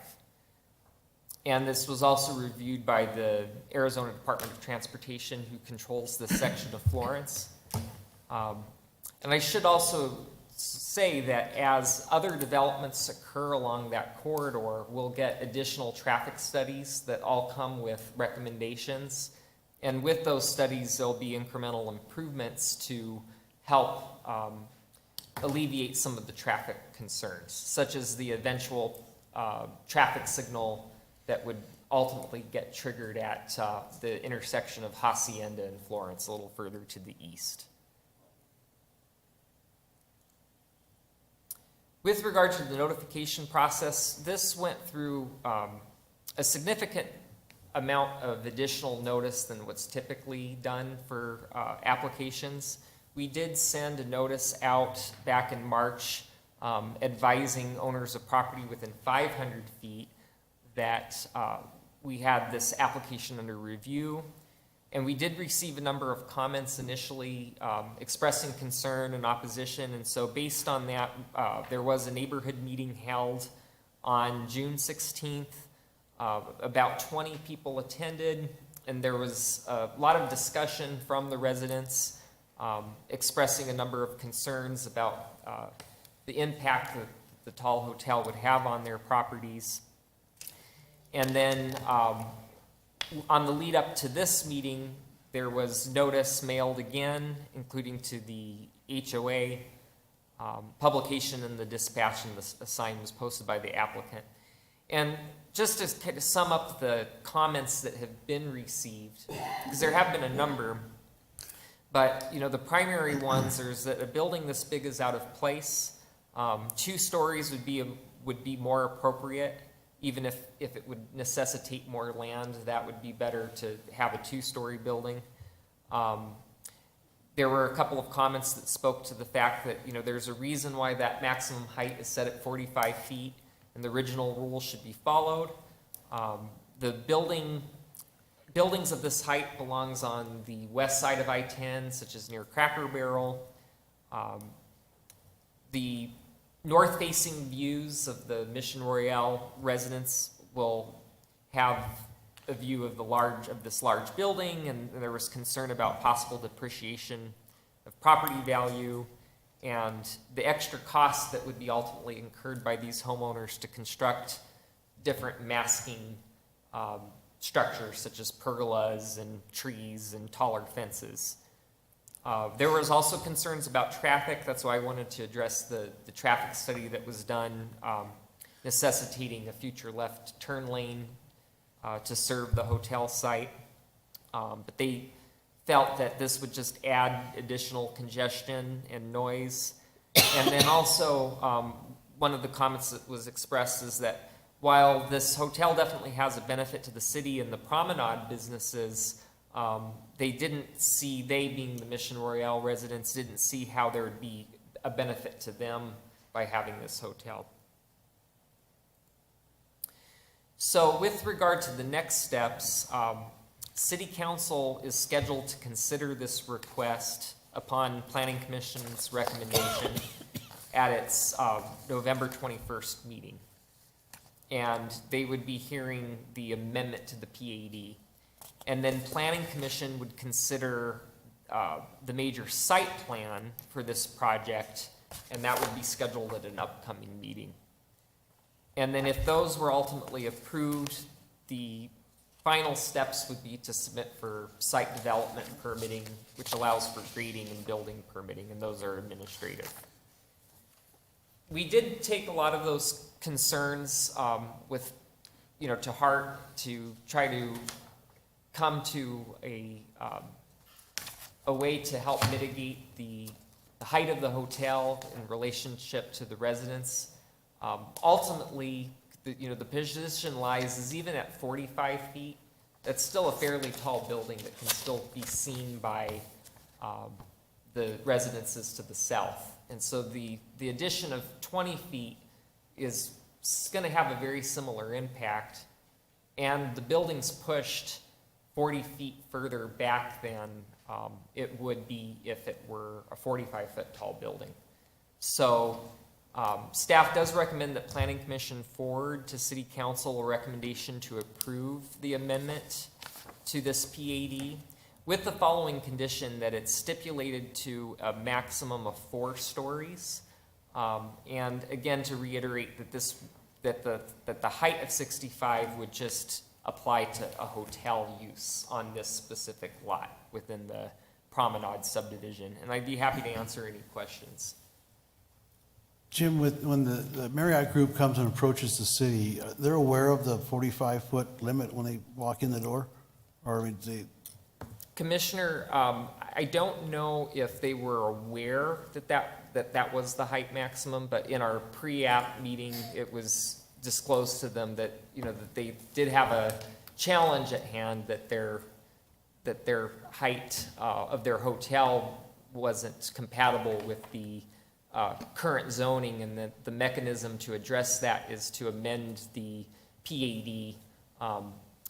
And this was also reviewed by the Arizona Department of Transportation, who controls this section of Florence. And I should also say that as other developments occur along that corridor, we'll get additional traffic studies that all come with recommendations. And with those studies, there'll be incremental improvements to help alleviate some of the traffic concerns, such as the eventual traffic signal that would ultimately get triggered at the intersection of Hacienda and Florence, a little further to the east. With regard to the notification process, this went through a significant amount of additional notice than what's typically done for applications. We did send a notice out back in March advising owners of property within 500 feet that we had this application under review. And we did receive a number of comments initially expressing concern and opposition. And so based on that, there was a neighborhood meeting held on June 16th. About 20 people attended, and there was a lot of discussion from the residents expressing a number of concerns about the impact that the tall hotel would have on their properties. And then on the lead up to this meeting, there was notice mailed again, including to the HOA, publication in the dispatch, and the sign was posted by the applicant. And just to kind of sum up the comments that have been received, because there have been a number, but the primary ones is that a building this big is out of place. 2 stories would be more appropriate. Even if it would necessitate more land, that would be better to have a 2-story building. There were a couple of comments that spoke to the fact that there's a reason why that maximum height is set at 45 feet, and the original rules should be followed. The buildings of this height belongs on the west side of I-10, such as near Cracker Barrel. The north-facing views of the Mission Royale residence will have a view of this large building, and there was concern about possible depreciation of property value and the extra costs that would be ultimately incurred by these homeowners to construct different masking structures, such as pergolas and trees and taller fences. There was also concerns about traffic. That's why I wanted to address the traffic study that was done, necessitating a future left turn lane to serve the hotel site. But they felt that this would just add additional congestion and noise. And then also, one of the comments that was expressed is that while this hotel definitely has a benefit to the city and the promenade businesses, they being the Mission Royale residents, didn't see how there would be a benefit to them by having this hotel. So with regard to the next steps, City Council is scheduled to consider this request upon Planning Commission's recommendation at its November 21st meeting. and they would be hearing the amendment to the PAD. And then Planning Commission would consider the major site plan for this project, and that would be scheduled at an upcoming meeting. And then if those were ultimately approved, the final steps would be to submit for site development permitting, which allows for grading and building permitting, and those are administrative. We did take a lot of those concerns with, to heart to try to come to a way to help mitigate the height of the hotel in relationship to the residents. Ultimately, the position lies is even at 45 feet, that's still a fairly tall building that can still be seen by the residences to the south. And so the addition of 20 feet is going to have a very similar impact. And the building's pushed 40 feet further back than it would be if it were a 45-foot tall building. So staff does recommend that Planning Commission forward to City Council a recommendation to approve the amendment to this PAD with the following condition, that it's stipulated to a maximum of 4 stories. And again, to reiterate that the height of 65 would just apply to a hotel use on this specific lot within the Promenade subdivision. And I'd be happy to answer any questions. Jim, when the Marriott Group comes and approaches the city, they're aware of the 45-foot limit when they walk in the door? Or they... Commissioner, I don't know if they were aware that was the height maximum, but in our pre-app meeting, it was disclosed to them that, that they did have a challenge at hand, that their height of their hotel wasn't compatible with the current zoning, and that the mechanism to address that is to amend the PAD.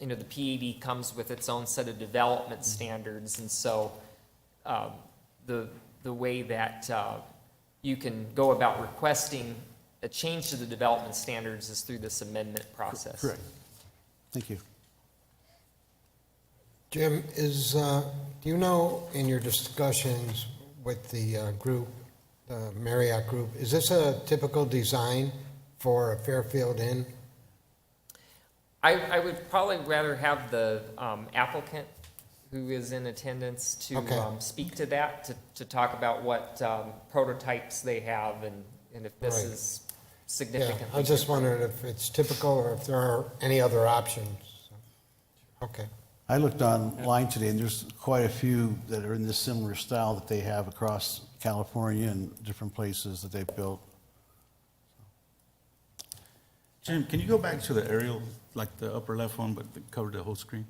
The PAD comes with its own set of development standards, and so the way that you can go about requesting a change to the development standards is through this amendment process. Correct. Thank you. Jim, do you know in your discussions with the group, the Marriott Group, is this a typical design for a Fairfield Inn? I would probably rather have the applicant who is in attendance to Okay. speak to that, to talk about what prototypes they have and if this Right. is Yeah, significant. I just wondered if it's typical or if there are any other options. Okay. I looked online today, and there's quite a few that are in this similar style that they have across California and different places that they've built. Jim, can you go back to the aerial, like the upper left one, but that covered the whole screen?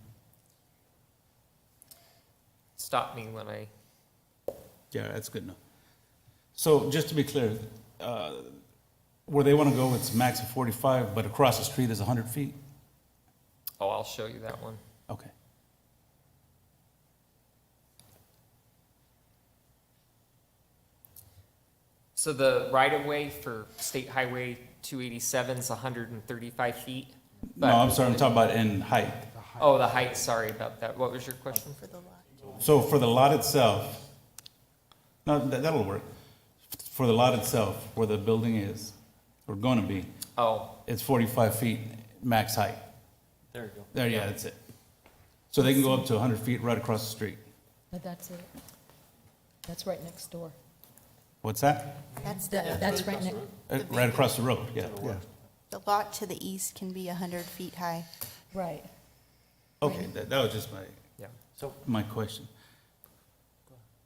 Stop me when I... Yeah, that's good enough. So just to be clear, where they want to go, it's max of 45, but across the street is 100 feet? Oh, I'll show you that one. Okay. So the right-of-way for State Highway 287 is 135 feet. No, I'm sorry, I'm talking about in height. Oh, the height, sorry about that. What was your question? For the lot. So for the lot itself, no, that'll work. For the lot itself, where the building is, or going to be, Oh, it's 45 feet max height. There you go. There, yeah, that's it. So they can go up to 100 feet right across the street. But that's it. That's right next door. What's that? That's That's right next, Right across the road, yeah. Yeah. The lot to the east can be 100 feet high. right. Okay, that was just yeah. my question.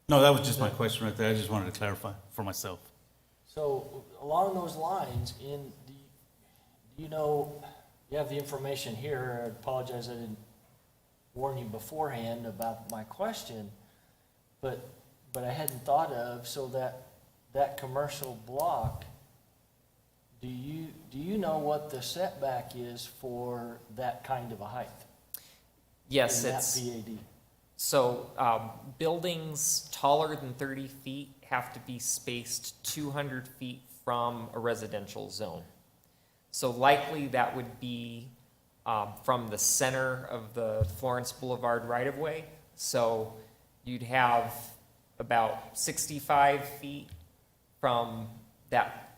No, that was just my question right there. I just wanted to clarify for myself. So along those lines, do you know, you have the information here, I apologize I didn't warn you beforehand about my question, but I hadn't thought of, so that commercial block, do you know what the setback is for that kind of a height? Yes, in that it's... PAD? So, buildings taller than 30 feet have to be spaced 200 feet from a residential zone. So likely that would be from the center of the Florence Boulevard right-of-way. So you'd have about 65 feet from that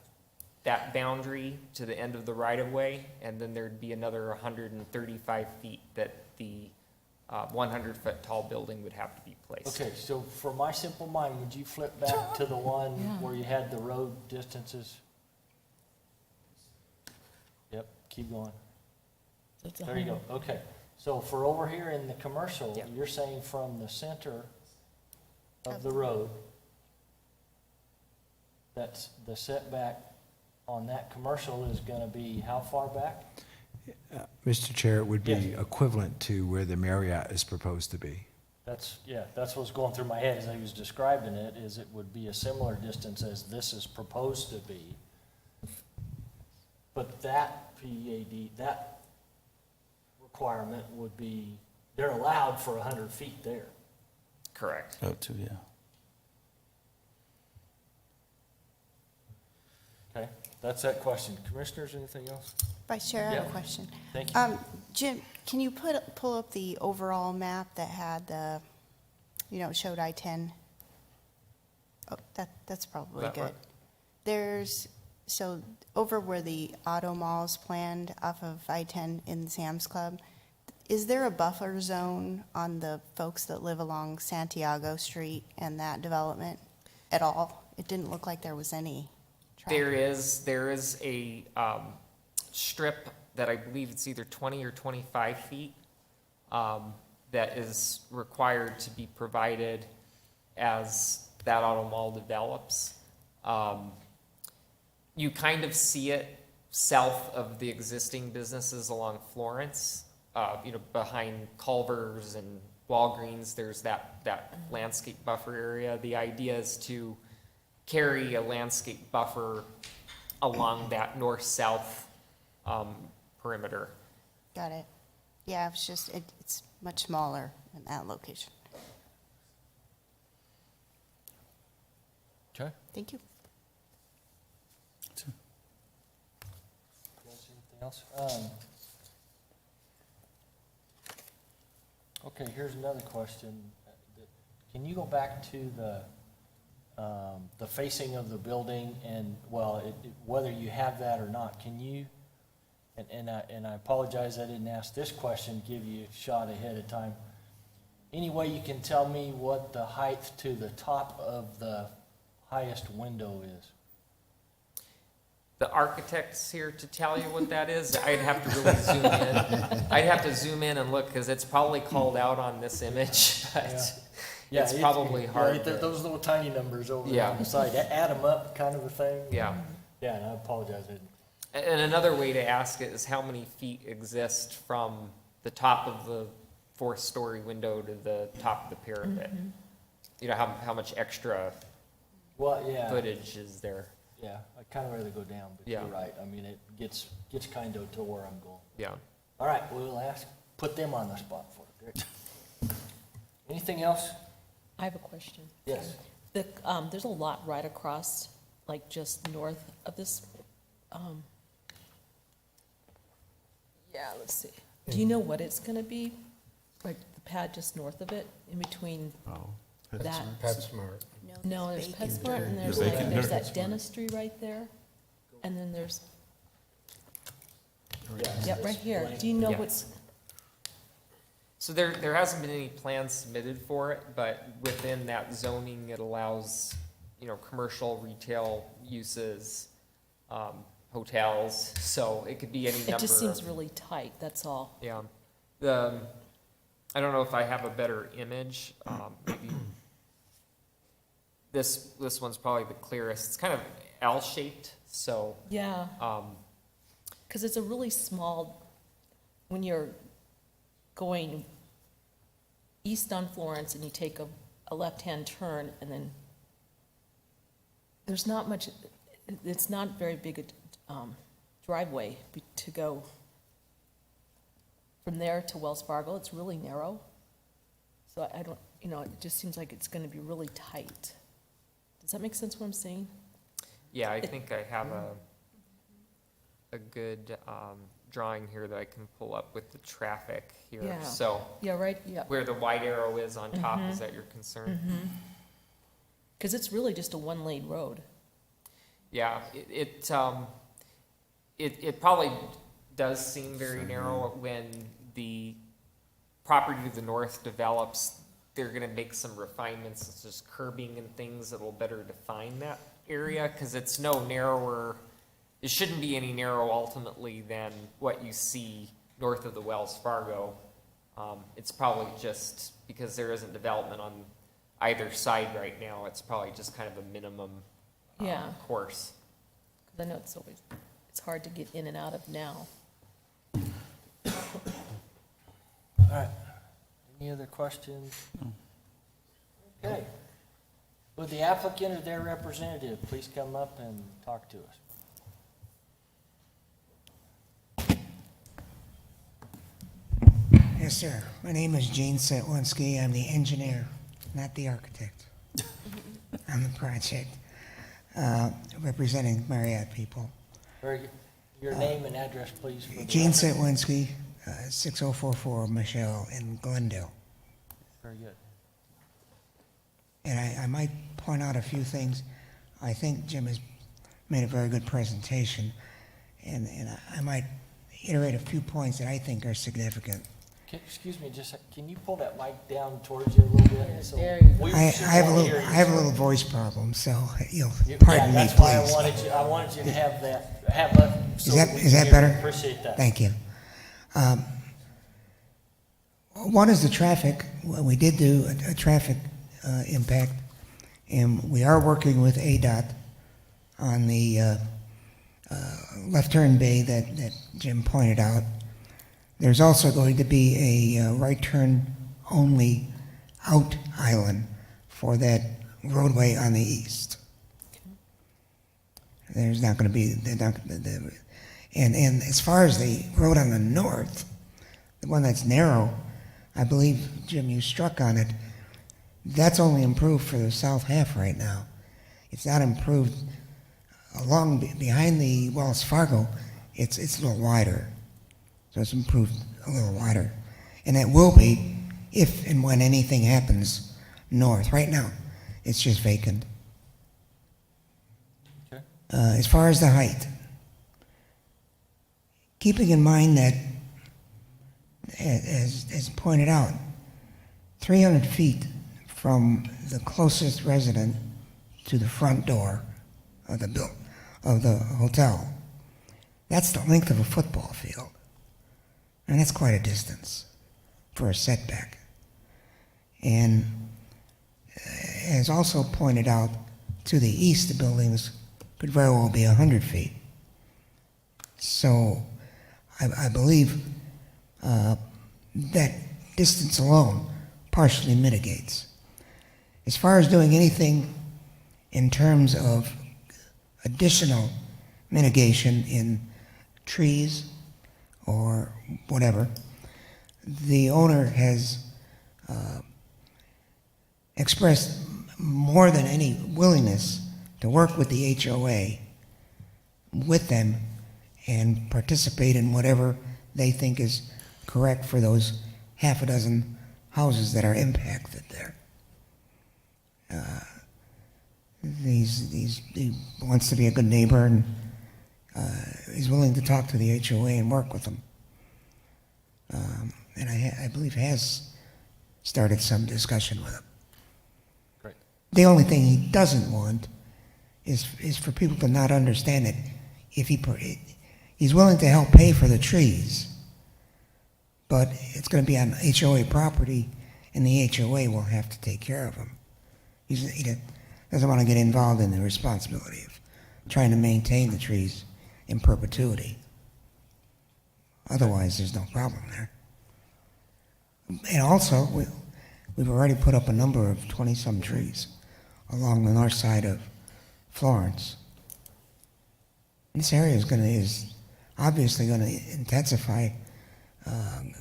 boundary to the end of the right-of-way, and then there'd be another 135 feet that the 100-foot tall building would have to be placed. Okay, so for my simple mind, would you flip back to the one where you had the road distances? Yep, keep going. There you go, okay. So for over here in the commercial, Yeah. you're saying from the center of the road, that's the setback on that commercial is gonna be how far back? Mr. Chair, it would be Yes. equivalent to where the Marriott is proposed to be. That's what's going through my head as I was describing it, is it would be a similar distance as this is proposed to be. But that PAD, that requirement would be, they're allowed for 100 feet there. Correct. Up to, yeah. Okay, that's that question. Commissioners, anything else? Vice Chair, I have a Yeah. question. Thank you. Jim, can you pull up the overall map that had the, showed I-10? Oh, that's probably That good. one? There's, so over where the auto mall is planned off of I-10 in Sam's Club, is there a buffer zone on the folks that live along Santiago Street and that development at all? It didn't look like there was any. There is a strip that I believe it's either 20 or 25 feet that is required to be provided as that auto mall develops. You kind of see it south of the existing businesses along Florence, behind Culver's and Walgreens. There's that landscape buffer area. The idea is to carry a landscape buffer along that north-south perimeter. Got it. Yeah, it's just, it's much smaller in that location. Okay. Thank you. Anything else? Okay, here's another question. Can you go back to the facing of the building and, whether you have that or not, can you, and I apologize I didn't ask this question, give you a shot ahead of time. Any way you can tell me what the height to the top of the highest window is? The architect's here to tell you what that is. I'd have to really zoom in. I'd have to zoom in and look, because it's probably called out on this image, but Yeah, it's probably hard to- Those little tiny numbers over Yeah. on the side, add them up kind of a thing. Yeah. Yeah, and I apologize, I didn't. And another way to ask it is how many feet exist from the top of the fourth-story window to the top of the parapet? How much extra Well, yeah. footage is there? Yeah, I'd kind of rather go down, but Yeah. you're right. I mean, it gets kind of to where I'm going. Yeah. All right, we'll put them on the spot for it. Great. Anything else? I have a question. Yes. There's a lot right across, like just north of this. Yeah, let's see. Do you know what it's gonna be? Like the pad just north of it, in between Oh, that? PetSmart. No, there's Bacon. PetSmart and there's The like, Bacon. there's that dentistry right there. And then there's, yeah, right here. Do you know Yeah. what's, So there hasn't been any plans submitted for it, but within that zoning, it allows, commercial, retail uses, hotels, so it could be any number it just seems of- really tight, that's all. Yeah. I don't know if I have a better image, maybe. This one's probably the clearest. It's kind of L-shaped, so, Yeah, because it's a really small, when you're going east on Florence and you take a left-hand turn and then there's not much, it's not very big a driveway to go from there to Wells Fargo. It's really narrow. So I don't, it just seems like it's going to be really tight. Does that make sense what I'm saying? yeah, I think I have a good drawing here that I can pull up with the traffic here. Yeah. So Yeah, right, yeah. where the white arrow is on top, is that your concern? Because it's really just a one-lane road. Yeah, it probably does seem very narrow when the property to the north develops. They're gonna make some refinements, such as curbing and things that will better define that area, because it's no narrower, it shouldn't be any narrow ultimately than what you see north of the Wells Fargo. It's probably just, because there isn't development on either side right now, it's probably just kind of a minimum Yeah. course. Because I know it's hard to get in and out of now. All right. Any other questions? Okay. Would the applicant or their representative please come up and talk to us? Yes, sir. My name is Gene Setwinski. I'm the engineer, not the architect. on the project, representing Marriott people. Very good. Your name and address, please. For the Gene record. Setwinski, 6044 Michelle in Glendale. Very good. And I might point out a few things. I think Jim has made a very good presentation, and I might iterate a few points that I think are significant. Excuse me, just, can you pull that mic down towards you a little bit? So we I should have a all little, hear you, I have a sir. little voice problem, so you'll Yeah, pardon me, that's why please. I wanted you to have that, have that. so we Is that can better? Appreciate that. Thank you. One is the traffic. We did do a traffic impact, and we are working with ADOT on the left turn bay that Jim pointed out. There's also going to be a right turn only out island for that roadway on the east. There's not going to be, and as far as the road on the north, the one that's narrow, I believe, Jim, you struck on it, that's only improved for the south half right now. It's not improved along behind the Wells Fargo. It's a little wider, so it's improved a little wider, and it will be if and when anything happens north. Right now, it's just vacant. Okay. As far as the height, keeping in mind that, as pointed out, 300 feet from the closest resident to the front door of the hotel, that's the length of a football field. And that's quite a distance for a setback. And as also pointed out, to the east, the buildings could very well be 100 feet. So I believe that distance alone partially mitigates. As far as doing anything in terms of additional mitigation in trees or whatever, the owner has expressed more than any willingness to work with the HOA, with them, and participate in whatever they think is correct for those half a dozen houses that are impacted there. He wants to be a good neighbor, and he's willing to talk to the HOA and work with them. And I believe has started some discussion with them. Great. The only thing he doesn't want is for people to not understand it. If he's willing to help pay for the trees, but it's going to be on HOA property, and the HOA will have to take care of them. He doesn't want to get involved in the responsibility of trying to maintain the trees in perpetuity. Otherwise, there's no problem there. And also, we've already put up a number of 20-some trees along the north side of Florence. This area is obviously going to intensify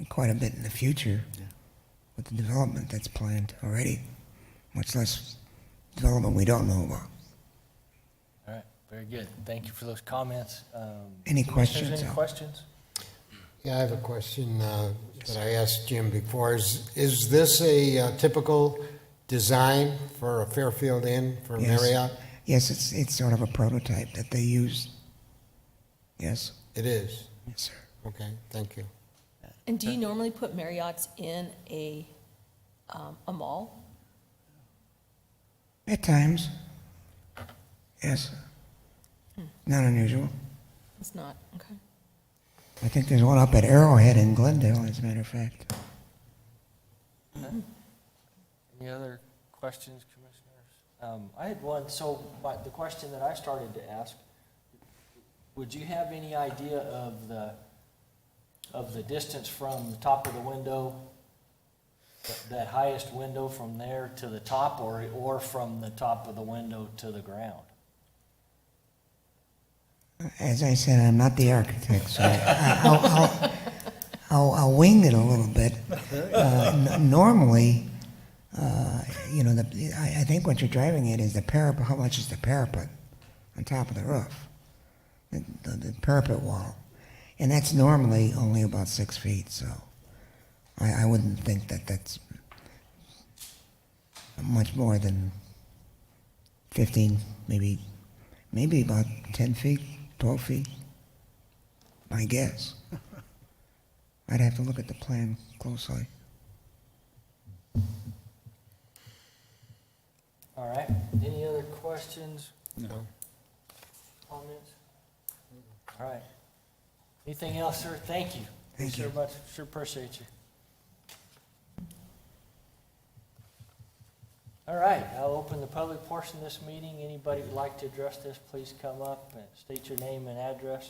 quite a bit in the future with the development that's planned already, much less development we don't know about. All right. Very good. Thank you for those comments. Any Commissioners, questions, Any Al? questions? Yeah, I have a question that I asked Jim before. Is this a typical design for a Fairfield Inn for Yes. Marriott? Yes, it's sort of a prototype that they use. Yes, It is? yes, sir. Okay, thank you. And do you normally put Marriotts in a mall? At times. Yes. Not unusual. It's not, okay. I think there's one up at Arrowhead in Glendale, as a matter of fact. Any other questions, commissioners? I had one, so the question that I started to ask, would you have any idea of the distance from the top of the window, that highest window from there to the top, or from the top of the window to the ground? As I said, I'm not the architect, so I'll wing it a little bit. Normally, I think what you're driving at is the parapet. How much is the parapet on top of the roof? The parapet wall. And that's normally only about 6 feet, so I wouldn't think that that's much more than 15, maybe about 10 feet, 12 feet, my guess. I'd have to look at the plan closely. All right, any other questions? No. Comments? All right. Anything else, sir? Thank you. Thank you. Sure much, sure appreciate you. All right, I'll open the public portion of this meeting. Anybody who'd like to address this, please come up and state your name and address.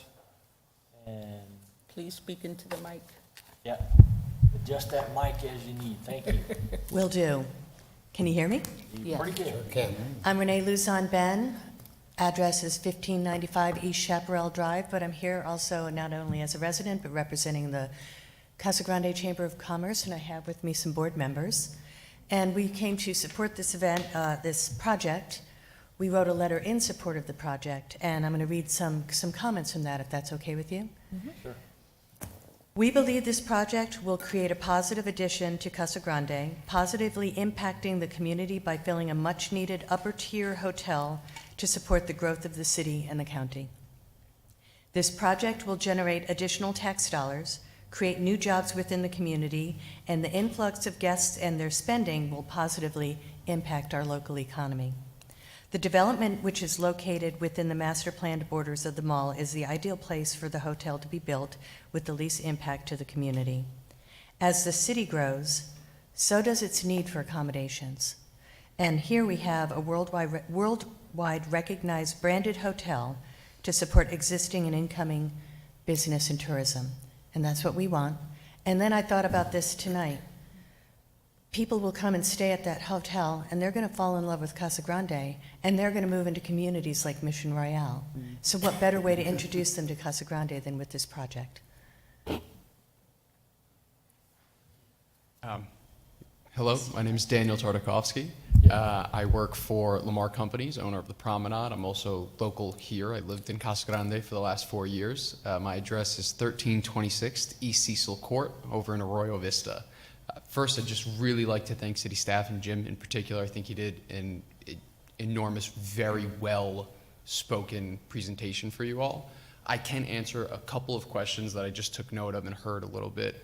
And, Please speak into the mic. yeah, adjust that mic as you need. Thank you. Will do. Can you hear me? You're pretty good. Okay. I'm Renee Luzon Ben. Address is 1595 East Chaparral Drive, but I'm here also not only as a resident, but representing the Casa Grande Chamber of Commerce, and I have with me some board members. And we came to support this event, this project. We wrote a letter in support of the project, and I'm going to read some comments from that, if that's okay with you. Sure. We believe this project will create a positive addition to Casa Grande, positively impacting the community by filling a much-needed upper-tier hotel to support the growth of the city and the county. This project will generate additional tax dollars, create new jobs within the community, and the influx of guests and their spending will positively impact our local economy. The development, which is located within the master planned borders of the mall, is the ideal place for the hotel to be built with the least impact to the community. As the city grows, so does its need for accommodations. And here we have a worldwide recognized branded hotel to support existing and incoming business and tourism. And that's what we want. And then I thought about this tonight. People will come and stay at that hotel, and they're going to fall in love with Casa Grande, and they're going to move into communities like Mission Royale. So what better way to introduce them to Casa Grande than with this project? Hello, my name is Daniel Tartakovsky. I work for Lamar Companies, owner of the Promenade. I'm also local here. I lived in Casa Grande for the last 4 years. My address is 1326 East Cecil Court over in Arroyo Vista. First, I'd just really like to thank city staff and Jim in particular. I think he did an enormous, very well-spoken presentation for you all. I can answer a couple of questions that I just took note of and heard a little bit.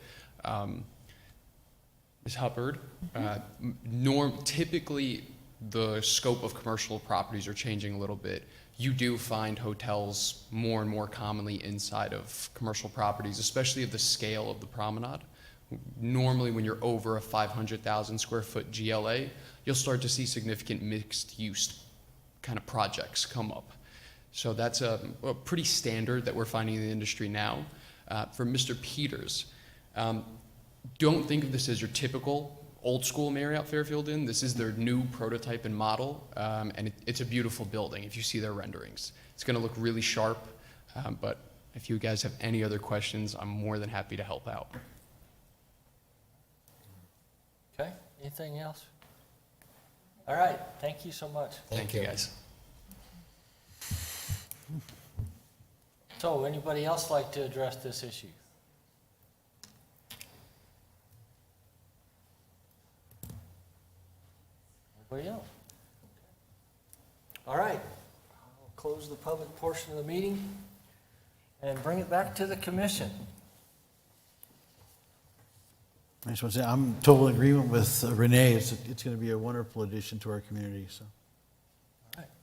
Ms. Hubbard, typically the scope of commercial properties are changing a little bit. You do find hotels more and more commonly inside of commercial properties, especially of the scale of the Promenade. Normally when you're over a 500,000 square foot GLA, you'll start to see significant mixed use kind of projects come up. So that's a pretty standard that we're finding in the industry now. For Mr. Peters, don't think of this as your typical old school Marriott Fairfield Inn. This is their new prototype and model, and it's a beautiful building if you see their renderings. It's going to look really sharp, but if you guys have any other questions, I'm more than happy to help out. Okay, anything else? All right, thank you so much. Thank you, guys. So, anybody else like to address this issue? Nobody else? All right, I'll close the public portion of the meeting and bring it back to the commission. I just want to say, I'm in total agreement with Renee. It's going to be a wonderful addition to our community, so.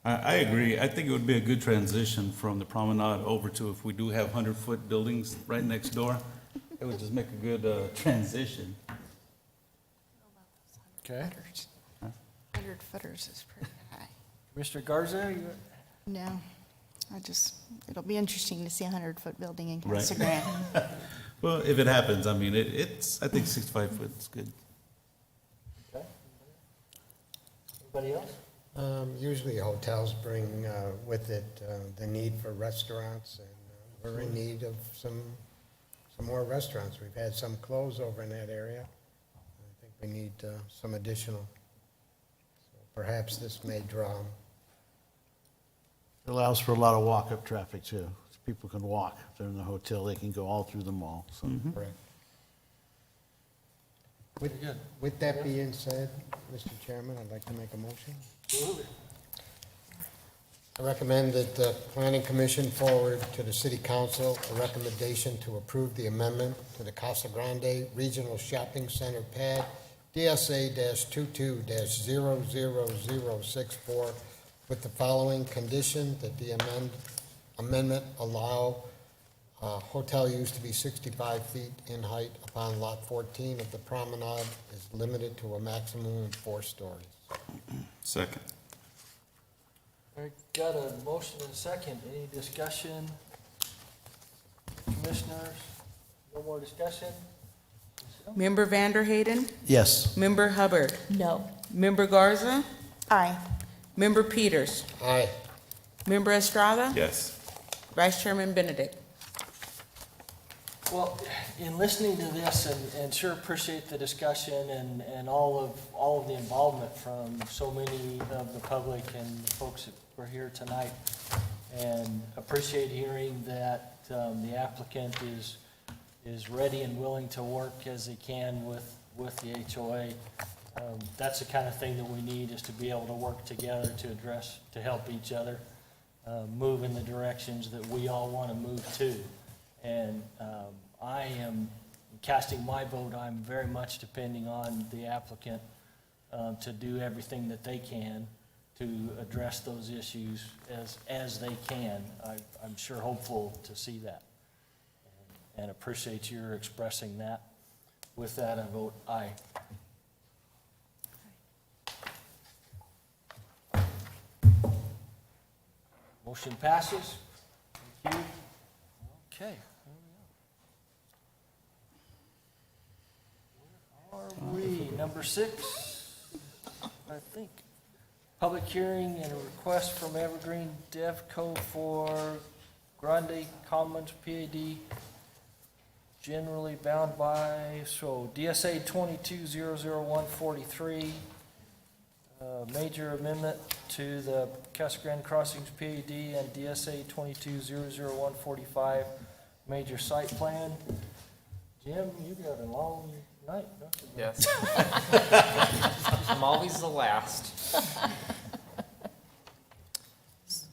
I agree. I think it would be a good transition from the promenade over to, if we do have 100-foot buildings right next door, it would just make a good transition. Okay. 100 footers is pretty high. Mr. Garza, you? No, it'll be interesting to see a 100-foot building in Right. Casa Grande. Well, if it happens, I mean, I think 65 foot is good. Okay. Anybody else? Usually hotels bring with it the need for restaurants, and we're in need of some more restaurants. We've had some close over in that area. I think we need some additional. So perhaps this may draw 'em. It allows for a lot of walk-up traffic too. People can walk. If they're in the hotel, they can go all through the mall, so. Correct. With that being said, Mr. Chairman, I'd like to make a motion. I recommend that the Planning Commission forward to the City Council a recommendation to approve the amendment to the Casa Grande Regional Shopping Center pad DSA-22-000064 with the following condition: that the amendment allow hotel use to be 65 feet in height upon lot 14 of the promenade is limited to a maximum of 4 stories. Second. I got a motion and a second. Any discussion? Commissioners, no more discussion? Member Vanderhayden? Yes. Member Hubbard? No. Member Garza? Aye. Member Peters? Aye. Member Estrada? Yes. Vice Chairman Benedict? Well, in listening to this, and sure appreciate the discussion and all of the involvement from so many of the public and the folks that were here tonight, and appreciate hearing that the applicant is ready and willing to work as they can with the HOA. That's the kind of thing that we need, is to be able to work together to help each other move in the directions that we all want to move to. And I am casting my vote. I'm very much depending on the applicant to do everything that they can to address those issues as they can. I'm sure hopeful to see that, and appreciate your expressing that. With that, I vote aye. Motion passes. Thank you. Okay. Where are we? Number 6, I think. Public hearing and a request from Evergreen Devco for Grande Commons PAD, generally bound by, DSA 22-00143, major amendment to the Casa Grande Crossings PAD and DSA 22-00145, major site plan. Jim, you got a long night, don't you? Yes. I'm always the last.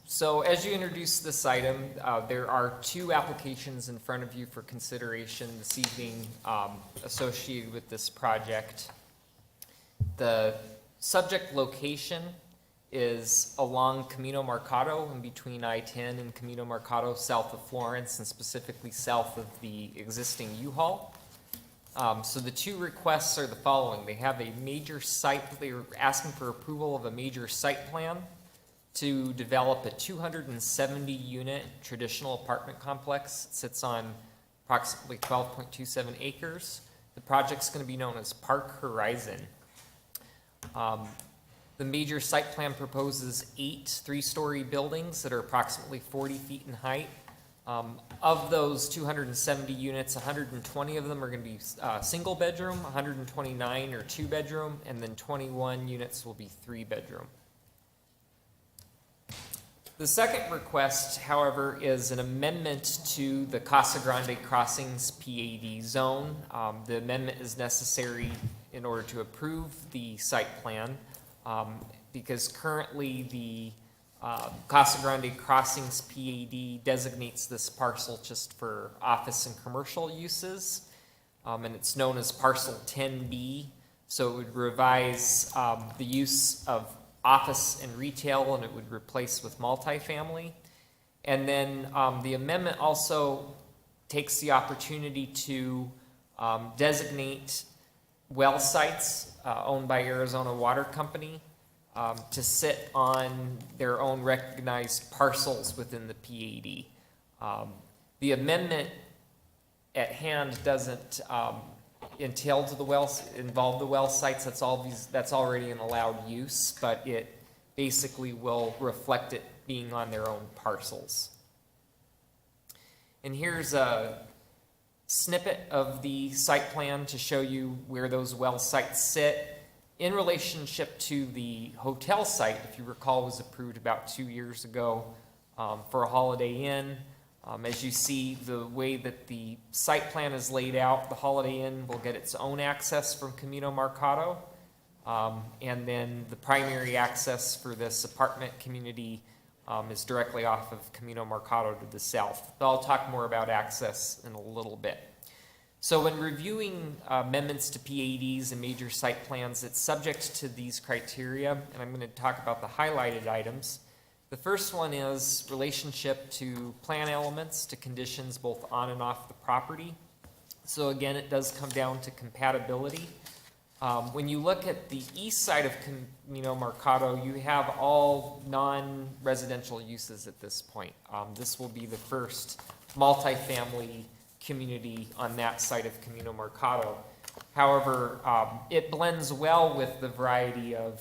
So as you introduce this item, there are 2 applications in front of you for consideration this evening associated with this project. The subject location is along Camino Marcado, in between I-10 and Camino Marcado, south of Florence, and specifically south of the existing U-Haul. So the 2 requests are the following. They have a major site, they're asking for approval of a major site plan to develop a 270-unit traditional apartment complex. It sits on approximately 12.27 acres. The project's going to be known as Park Horizon. The major site plan proposes 8 3-story buildings that are approximately 40 feet in height. Of those 270 units, 120 of them are going to be single bedroom, 129 are 2-bedroom, and then 21 units will be 3-bedroom. The second request, however, is an amendment to the Casa Grande Crossings PAD zone. The amendment is necessary in order to approve the site plan because currently the Casa Grande Crossings PAD designates this parcel just for office and commercial uses, and it's known as Parcel 10B. So it would revise the use of office and retail, and it would replace with multifamily. And then the amendment also takes the opportunity to designate well sites owned by Arizona Water Company to sit on their own recognized parcels within the PAD. The amendment at hand doesn't entail to the involve the well sites. That's already an allowed use, but it basically will reflect it being on their own parcels. And here's a snippet of the site plan to show you where those well sites sit in relationship to the hotel site. If you recall, was approved about 2 years ago for a Holiday Inn. As you see, the way that the site plan is laid out, the Holiday Inn will get its own access from Camino Marcado, and then the primary access for this apartment community is directly off of Camino Marcado to the south. But I'll talk more about access in a little bit. So when reviewing amendments to PADs and major site plans, it's subject to these criteria, and I'm going to talk about the highlighted items. The first one is relationship to plan elements, to conditions both on and off the property. So again, it does come down to compatibility. When you look at the east side of Camino Marcado, you have all non-residential uses at this point. This will be the first multifamily community on that side of Camino Marcado. However, it blends well with the variety of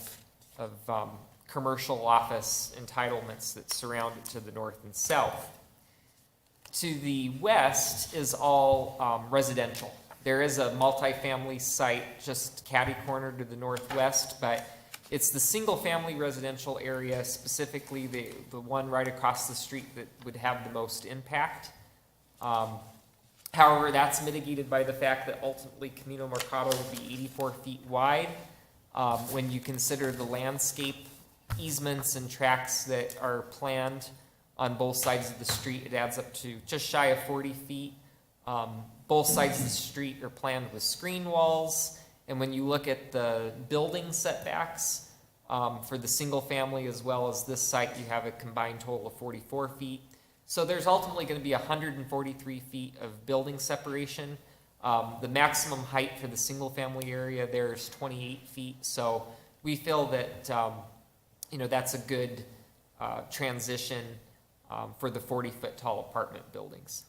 commercial office entitlements that surround it to the north and south. To the west is all residential. There is a multifamily site just catty-corner to the northwest, but it's the single-family residential area, specifically the one right across the street, that would have the most impact. However, that's mitigated by the fact that ultimately Camino Marcado will be 84 feet wide. When you consider the landscape easements and tracks that are planned on both sides of the street, it adds up to just shy of 40 feet. Both sides of the street are planned with screen walls, and when you look at the building setbacks for the single family as well as this site, you have a combined total of 44 feet. So there's ultimately going to be 143 feet of building separation. The maximum height for the single family area there is 28 feet, so we feel that that's a good transition for the 40-foot tall apartment buildings.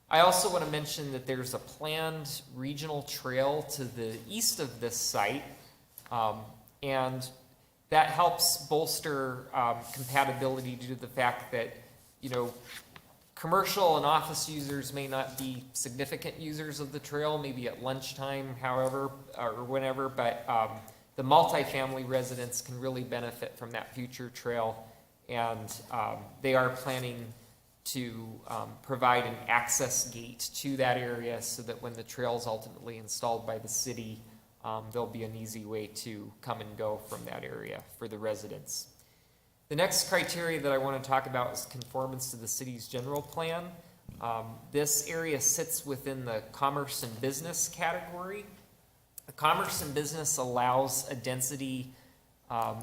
I also want to mention that there's a planned regional trail to the east of this site, and that helps bolster compatibility due to the fact that, commercial and office users may not be significant users of the trail, maybe at lunchtime, however, or whenever, but the multifamily residents can really benefit from that future trail, and they are planning to provide an access gate to that area so that when the trail is ultimately installed by the city, there'll be an easy way to come and go from that area for the residents. The next criteria that I want to talk about is conformance to the city's general plan. This area sits within the commerce and business category. The commerce and business allows a density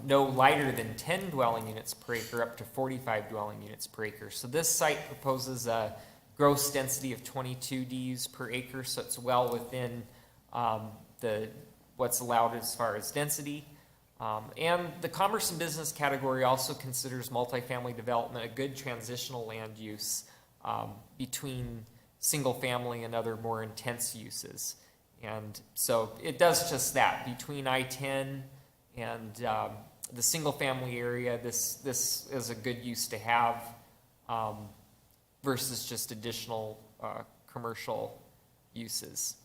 no lighter than 10 dwelling units per acre up to 45 dwelling units per acre. So this site proposes a gross density of 22 DUs per acre, so it's well within what's allowed as far as density. And the commerce and business category also considers multifamily development a good transitional land use between single family and other more intense uses. And so it does just that. Between I-10 and the single-family area, this is a good use to have versus just additional commercial uses.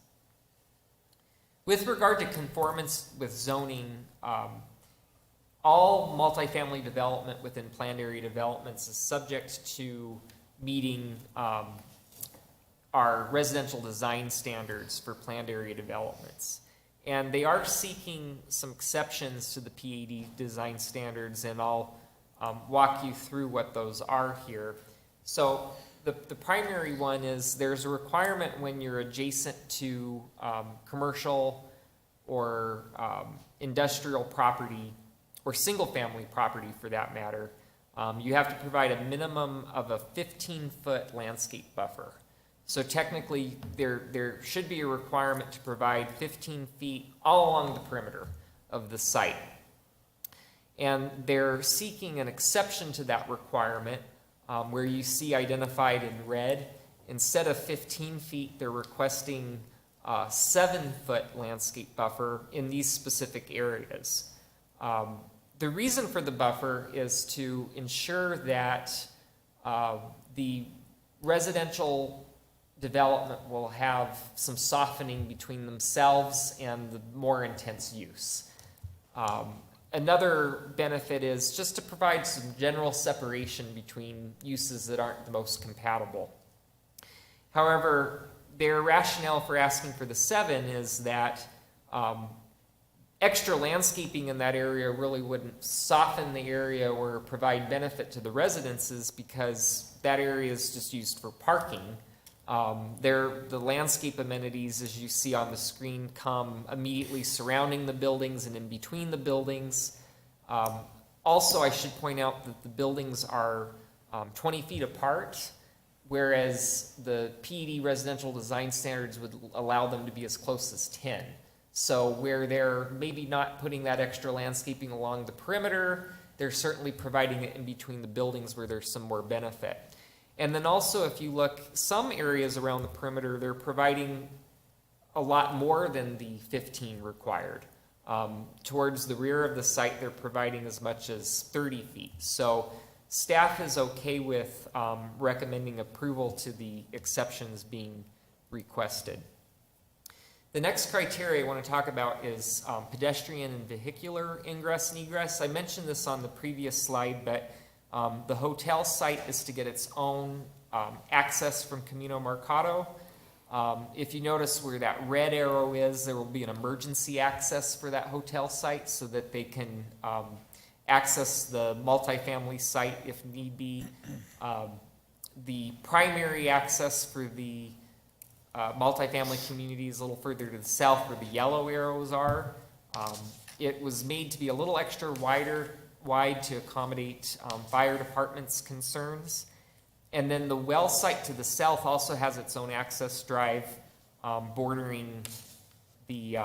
With regard to conformance with zoning, all multifamily development within planned area developments is subject to meeting our residential design standards for planned area developments. And they are seeking some exceptions to the PAD design standards, and I'll walk you through what those are here. So the primary one is there's a requirement when you're adjacent to commercial or industrial property, or single-family property for that matter, you have to provide a minimum of a 15-foot landscape buffer. So technically, there should be a requirement to provide 15 feet all along the perimeter of the site. And they're seeking an exception to that requirement, where you see identified in red. Instead of 15 feet, they're requesting a 7-foot landscape buffer in these specific areas. The reason for the buffer is to ensure that the residential development will have some softening between themselves and the more intense use. Another benefit is just to provide some general separation between uses that aren't the most compatible. However, their rationale for asking for the 7 is that extra landscaping in that area really wouldn't soften the area or provide benefit to the residences, because that area is just used for parking. The landscape amenities, as you see on the screen, come immediately surrounding the buildings and in between the buildings. Also, I should point out that the buildings are 20 feet apart, whereas the PED residential design standards would allow them to be as close as 10. So where they're maybe not putting that extra landscaping along the perimeter, they're certainly providing it in between the buildings where there's some more benefit. And then also, if you look, some areas around the perimeter, they're providing a lot more than the 15 required. Towards the rear of the site, they're providing as much as 30 feet. So staff is okay with recommending approval to the exceptions being requested. The next criteria I want to talk about is pedestrian and vehicular ingress and egress. I mentioned this on the previous slide, but the hotel site is to get its own access from Camino Mercado. If you notice where that red arrow is, there will be an emergency access for that hotel site so that they can access the multifamily site if need be. The primary access for the multifamily community is a little further to the south where the yellow arrows are. It was made to be a little extra wide to accommodate fire department's concerns. And then the well site to the south also has its own access drive bordering the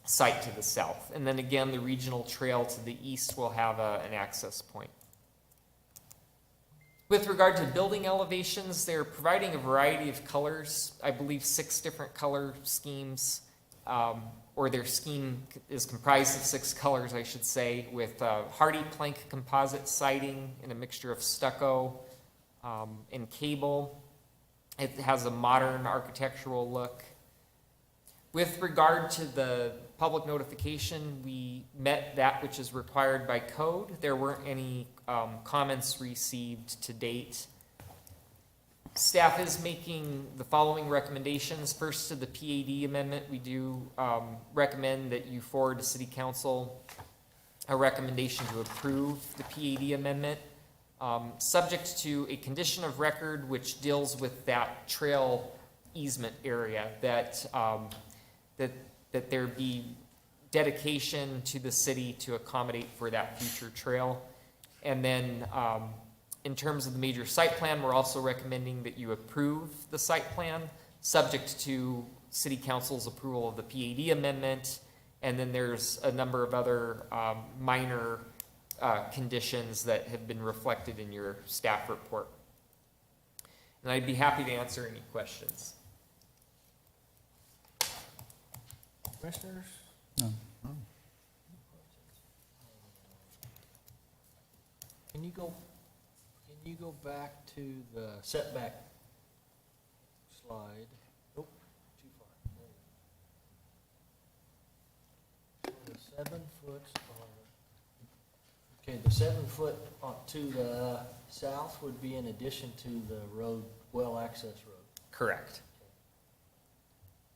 site to the south. And then again, the regional trail to the east will have an access point. With regard to building elevations, they're providing a variety of colors, I believe 6 different color schemes, or their scheme is comprised of 6 colors, I should say, with hardy plank composite siding and a mixture of stucco and cable. It has a modern architectural look. With regard to the public notification, we met that which is required by code. There weren't any comments received to date. Staff is making the following recommendations. First, to the PAD amendment, we do recommend that you forward to City Council a recommendation to approve the PAD amendment, subject to a condition of record which deals with that trail easement area, that there be dedication to the city to accommodate for that future trail. And then in terms of the major site plan, we're also recommending that you approve the site plan, subject to City Council's approval of the PAD amendment. And then there's a number of other minor conditions that have been reflected in your staff report. And I'd be happy to answer any questions. Commissioners? No. Can you go back to the setback slide? Nope, too far. There you go. So the 7 foot are Okay, the 7 foot to the south would be in addition to the road, well access road. Correct.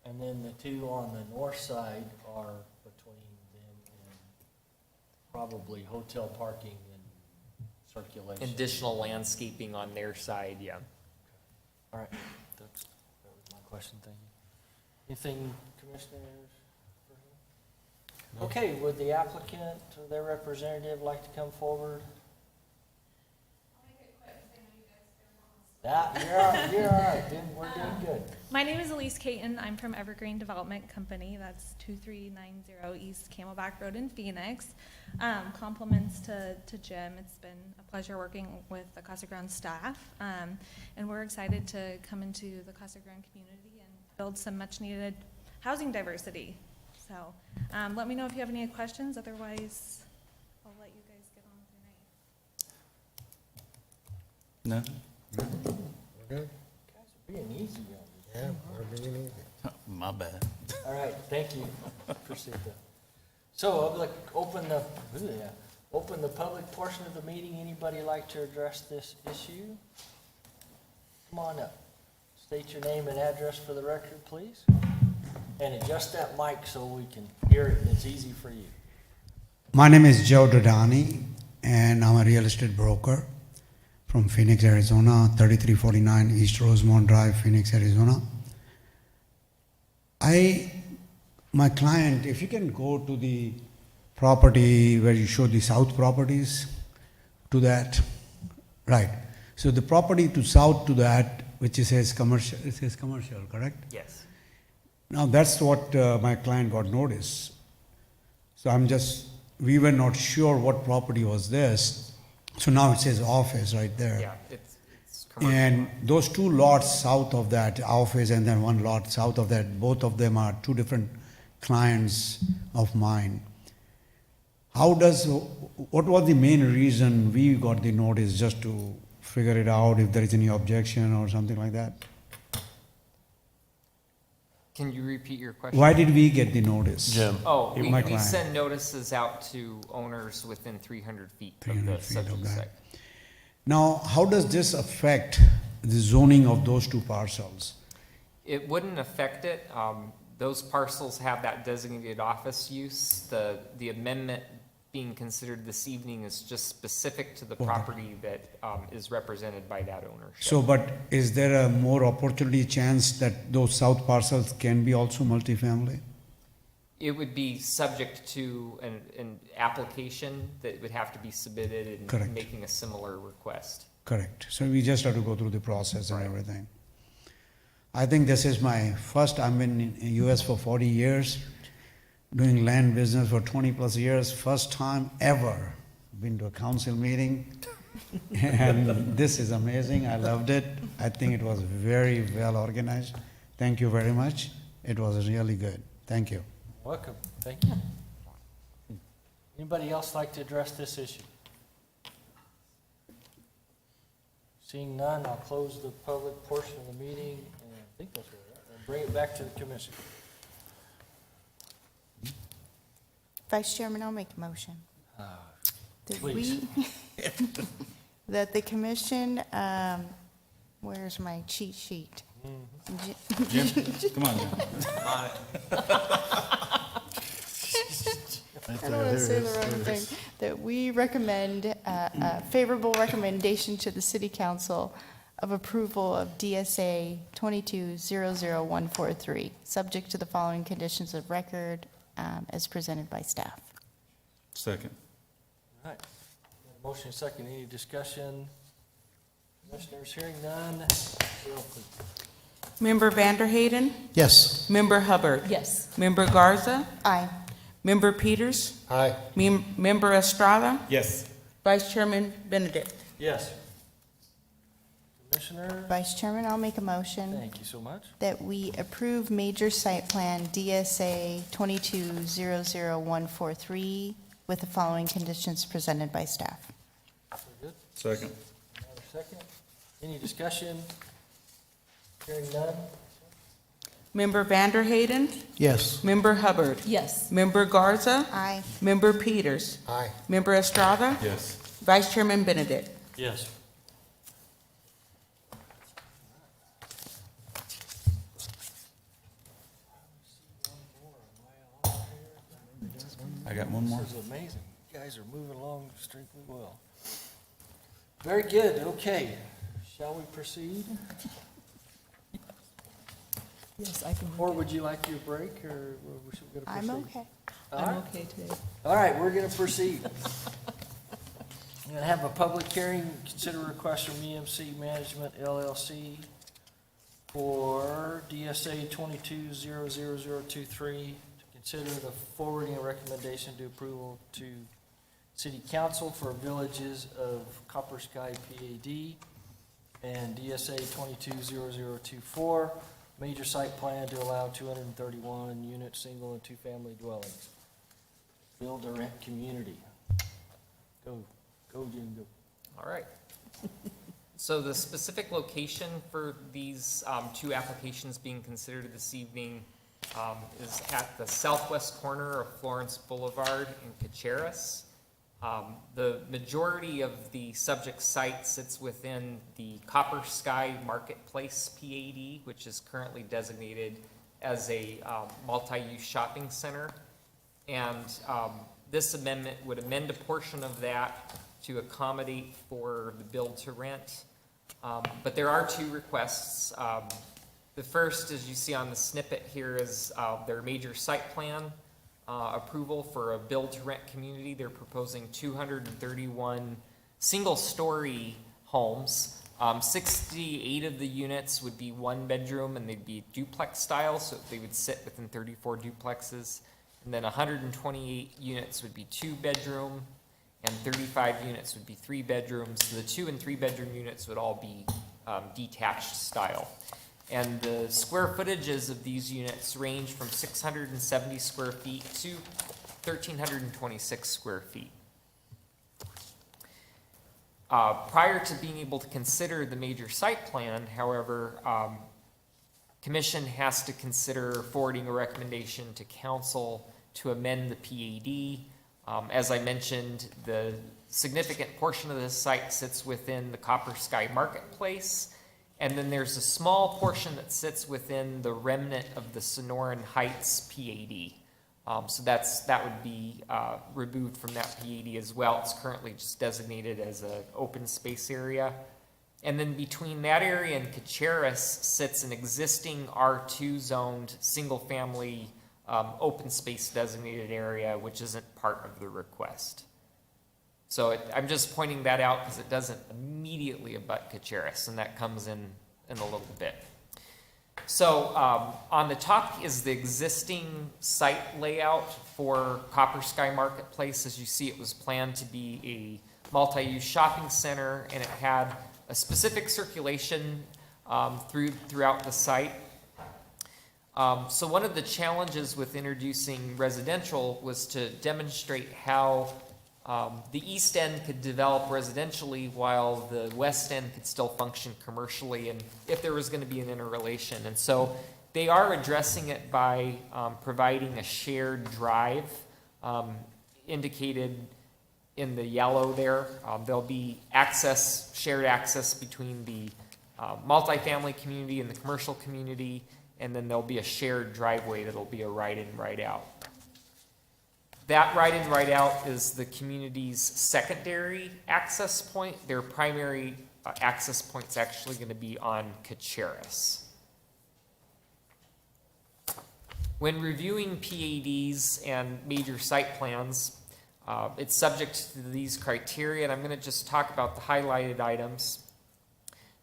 And then the two on the north side are between them and probably hotel parking and circulation. Additional landscaping on their side, yeah. All right, that was my question, thank you. Anything, commissioners? Okay, would the applicant or their representative like to come forward? You're all right, we're doing good. My name is Elise Caton. I'm from Evergreen Development Company. That's 2390 East Camelback Road in Phoenix. Compliments to Jim. It's been a pleasure working with the Casa Grande staff. And we're excited to come into the Casa Grande community and build some much needed housing diversity. So let me know if you have any questions. Otherwise, I'll let you guys get on with your night. No? We're good? Guys are being easy on me. Yeah, we're being easy. My bad. All right, thank you. Appreciate that. So I'd like open the public portion of the meeting. Anybody like to address this issue? Come on up. State your name and address for the record, please. And adjust that mic so we can hear it and it's easy for you. My name is Joe Dodani, and I'm a real estate broker from Phoenix, Arizona, 3349 East Rosemont Drive, Phoenix, Arizona. My client, if you can go to the property where you show the south properties, to that, right. So the property to south to that, which says commercial, it says commercial, correct? Yes. Now that's what my client got notice. So we were not sure what property was this. So now it says office right there. Yeah, it's commercial. And those two lots south of that office and then one lot south of that, both of them are two different clients of mine. What was the main reason we got the notice, just to figure it out if there is any objection or something like that? Can you repeat your question? Why did we get the notice? Jim. Oh, My we client. send notices out to owners within 300 feet of 300 the feet of subject that. site. Now, how does this affect the zoning of those two parcels? It wouldn't affect it. Those parcels have that designated office use. The amendment being considered this evening is just specific to the property that is represented by that ownership. So, but is there a more opportunity chance that those south parcels can be also multifamily? It would be subject to an application that would have to be submitted and Correct. making a similar request. Correct. So we just have to go through the process and everything. I think this is my first, I've been in the US for 40 years, doing land business for 20 plus years, first time ever been to a council meeting. And this is amazing. I loved it. I think it was very well organized. Thank you very much. It was really good. Thank you. Welcome, thank you. Anybody else like to address this issue? Seeing none, I'll close the public portion of the meeting, and I think that's what we're at, and bring it back to the commission. Vice Chairman, I'll make a motion. That Please. that the commission, where's my cheat sheet? Jim, come on, Jim. I don't want to say the wrong thing. That we recommend a favorable recommendation to the City Council of approval of DSA 22-00143, subject to the following conditions of record as presented by staff. Second. All right, motion second, any discussion? Commissioners, hearing none, Cheryl, please. Member Vanderhayden? Yes. Member Hubbard? Yes. Member Garza? Aye. Member Peters? Aye. Member Estrada? Yes. Vice Chairman Benedict? Yes. Commissioner, Vice Chairman, I'll make a motion thank you so much. that we approve major site plan DSA 22-00143 with the following conditions presented by staff. Very good. Second. Another second, any discussion? Hearing none, Member Vanderhayden, Yes. Member Hubbard, Yes. Member Garza, Aye. Member Peters, Aye. Member Estrada, Yes. Vice Chairman Benedict. Yes. I got one more. This is amazing. You guys are moving along extremely well. Very good, okay. Shall we proceed? Yes, I can. Or would you like your break, or should we go to proceed? I'm okay. All I'm right. okay today. All right, we're gonna proceed. We're gonna have a public hearing, consider request from EMC Management LLC for DSA 22-00023 to consider the forwarding a recommendation to approval to City Council for Villages of Copper Sky PAD and DSA 22-0024, major site plan to allow 231 unit single and two-family dwellings. Build a rent community. Go, Jim, go. All right. So the specific location for these two applications being considered this evening is at the southwest corner of Florence Boulevard in Caceres. The majority of the subject site sits within the Copper Sky Marketplace PAD, which is currently designated as a multi-use shopping center. And this amendment would amend a portion of that to accommodate for the build to rent. But there are two requests. The first, as you see on the snippet here, is their major site plan approval for a build to rent community. They're proposing 231 single-story homes. 68 of the units would be one bedroom and they'd be duplex style, so they would sit within 34 duplexes. And then 128 units would be two bedroom and 35 units would be three bedrooms. The 2 and 3 bedroom units would all be detached style. And the square footages of these units range from 670 square feet to 1,326 square feet. Prior to being able to consider the major site plan, however, Commission has to consider forwarding a recommendation to Council to amend the PAD. As I mentioned, the significant portion of this site sits within the Copper Sky Marketplace, and then there's a small portion that sits within the remnant of the Sonoran Heights PAD. So that would be removed from that PAD as well. It's currently just designated as an open space area. And then between that area and Caceres sits an existing R2 zoned single-family open space designated area, which isn't part of the request. So I'm just pointing that out because it doesn't immediately abut Caceres, and that comes in a little bit. So on the top is the existing site layout for Copper Sky Marketplace. As you see, it was planned to be a multi-use shopping center, and it had a specific circulation throughout the site. So one of the challenges with introducing residential was to demonstrate how the east end could develop residentially while the west end could still function commercially, and if there was going to be an interrelation. And so they are addressing it by providing a shared drive indicated in the yellow there. There'll be shared access between the multifamily community and the commercial community, and then there'll be a shared driveway that'll be a right-in, right-out. That right-in, right-out is the community's secondary access point. Their primary access point's actually going to be on Caceres. When reviewing PADs and major site plans, it's subject to these criteria, and I'm going to just talk about the highlighted items.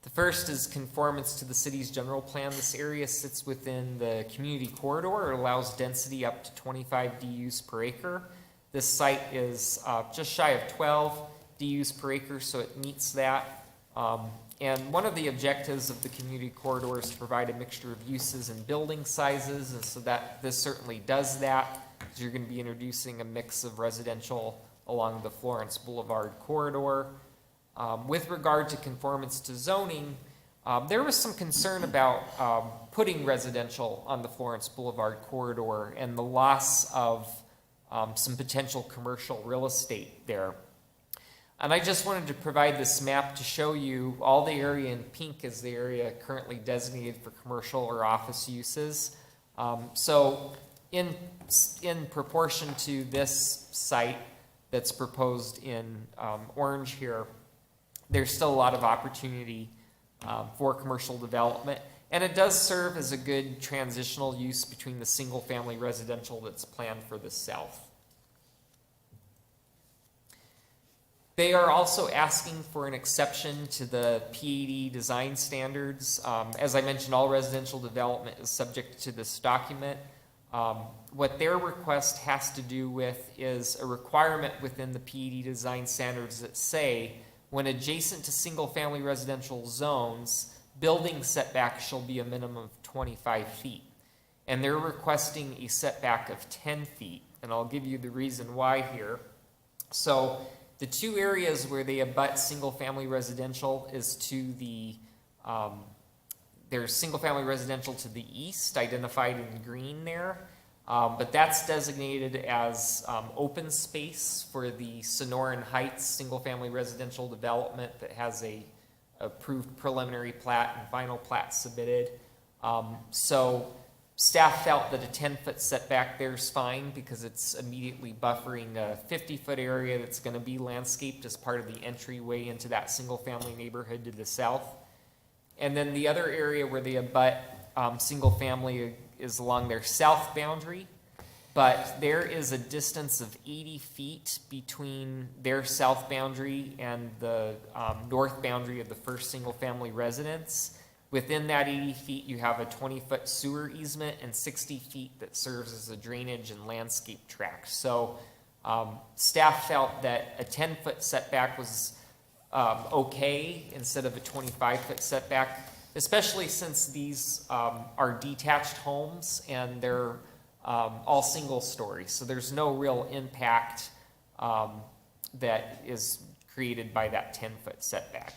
The first is conformance to the city's general plan. This area sits within the community corridor. It allows density up to 25 DUs per acre. This site is just shy of 12 DUs per acre, so it meets that. And one of the objectives of the community corridor is to provide a mixture of uses and building sizes, and so that this certainly does that. So you're going to be introducing a mix of residential along the Florence Boulevard corridor. With regard to conformance to zoning, There was some concern about putting residential on the Florence Boulevard corridor and the loss of some potential commercial real estate there. And I just wanted to provide this map to show you all the area in pink is the area currently designated for commercial or office uses. So in proportion to this site that's proposed in orange here, there's still a lot of opportunity for commercial development. And it does serve as a good transitional use between the single-family residential that's planned for the south. They are also asking for an exception to the PAD design standards. As I mentioned, all residential development is subject to this document. What their request has to do with is a requirement within the PAD design standards that say when adjacent to single-family residential zones, building setback shall be a minimum of 25 feet. And they're requesting a setback of 10 feet. And I'll give you the reason why here. So the two areas where they abut single-family residential is to the, there's single-family residential to the east, identified in green there, but that's designated as open space for the Sonoran Heights single-family residential development that has a approved preliminary plat and final plat submitted. So staff felt that a 10-foot setback there is fine because it's immediately buffering a 50-foot area that's going to be landscaped as part of the entryway into that single-family neighborhood to the south. And then the other area where they abut single-family is along their south boundary, but there is a distance of 80 feet between their south boundary and the north boundary of the first single-family residence. Within that 80 feet, you have a 20-foot sewer easement and 60 feet that serves as a drainage and landscape tract. So staff felt that a 10-foot setback was okay instead of a 25-foot setback, especially since these are detached homes and they're all single story. So there's no real impact that is created by that 10-foot setback.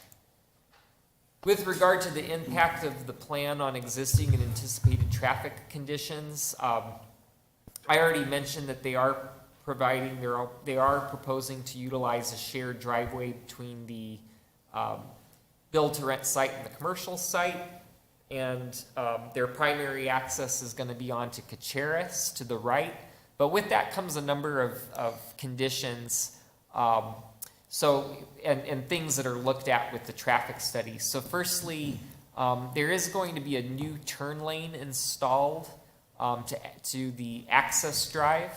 With regard to the impact of the plan on existing and anticipated traffic conditions, I already mentioned that they are proposing to utilize a shared driveway between the build-to-rent site and the commercial site, and their primary access is going to be onto Caceres to the right. But with that comes a number of conditions. And things that are looked at with the traffic study. So firstly, there is going to be a new turn lane installed to the access drive